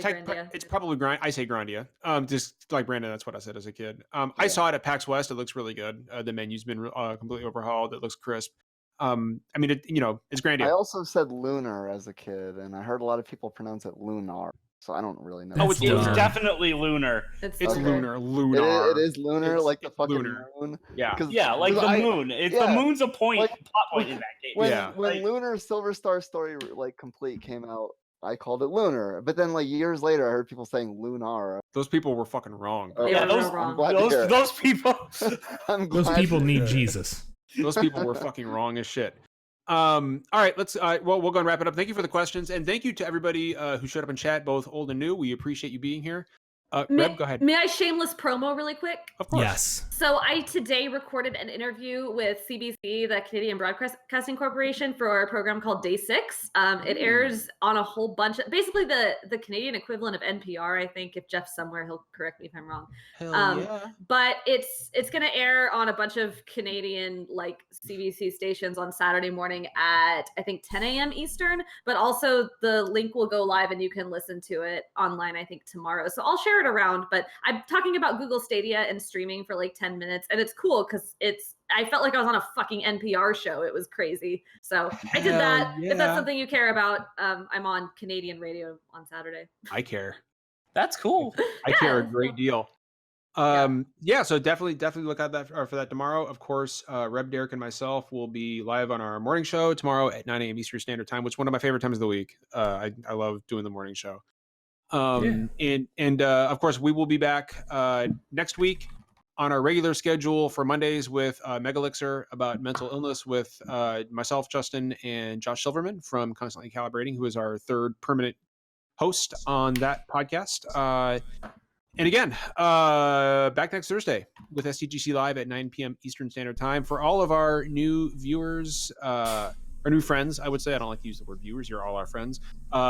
probably I say Grandia. Just like Brandon, that's what I said as a kid. I saw it at PAX West. It looks really good. The menu's been completely overhauled. It looks crisp. I mean, it's Grandia. I also said Lunar as a kid, and I heard a lot of people pronounce it Lunar. So I don't really know. It's definitely Lunar. It's Lunar. Lunar. It is Lunar, like the fucking moon. Yeah. Yeah, like the moon. The moon's a point. Plot point in that game. When Lunar Silver Star Story complete came out, I called it Lunar. But then years later, I heard people saying Lunar. Those people were fucking wrong. Those people. Those people need Jesus. Those people were fucking wrong as shit. All right, let's we'll go and wrap it up. Thank you for the questions, and thank you to everybody who showed up in chat, both old and new. We appreciate you being here. Reb, go ahead. May I shameless promo really quick? Of course. Yes. So I today recorded an interview with CBC, the Canadian Broadcasting Corporation, for our program called Day 6. It airs on a whole bunch of, basically the Canadian equivalent of NPR, I think. If Jeff's somewhere, he'll correct me if I'm wrong. Hell yeah. But it's going to air on a bunch of Canadian CBC stations on Saturday morning at I think 10 a.m. Eastern. But also the link will go live and you can listen to it online I think tomorrow. So I'll share it around, but I'm talking about Google Stadia and streaming for 10 minutes, and it's cool because I felt like I was on a fucking NPR show. It was crazy. So I did that. Yeah. If that's something you care about, I'm on Canadian radio on Saturday. I care. That's cool. I care a great deal. So definitely look out for that tomorrow. Of course, Reb, Derek, and myself will be live on our morning show tomorrow at 9 a.m. Eastern Standard Time, which is one of my favorite times of the week. I love doing the morning show. And of course we will be back next week on our regular schedule for Mondays with Megalixer about mental illness with myself, Justin, and Josh Silverman from Constantly Calibrating, who is our third permanent host on that podcast. And again, back next Thursday with SDGC Live at 9 p.m. Eastern Standard Time. For all of our new viewers, new friends, I would say. I don't like to use the word viewers. You're all our friends.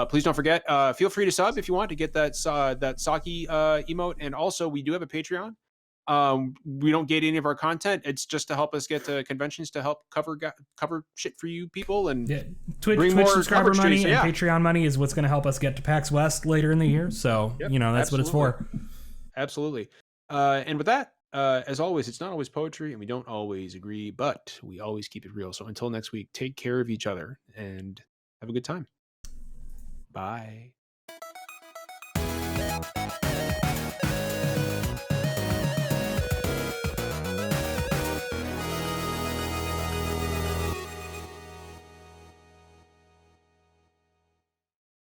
Please don't forget, feel free to sub if you want to get that Saki emote. And also, we do have a Patreon. We don't get any of our content. It's just to help us get to conventions to help cover shit for you people. And Twitch subscriber money and Patreon money is what's going to help us get to PAX West later in the year. So, that's what it's for. Absolutely. And with that, as always, it's not always poetry and we don't always agree, but we always keep it real. So until next week, take care of each other and have a good time. Bye.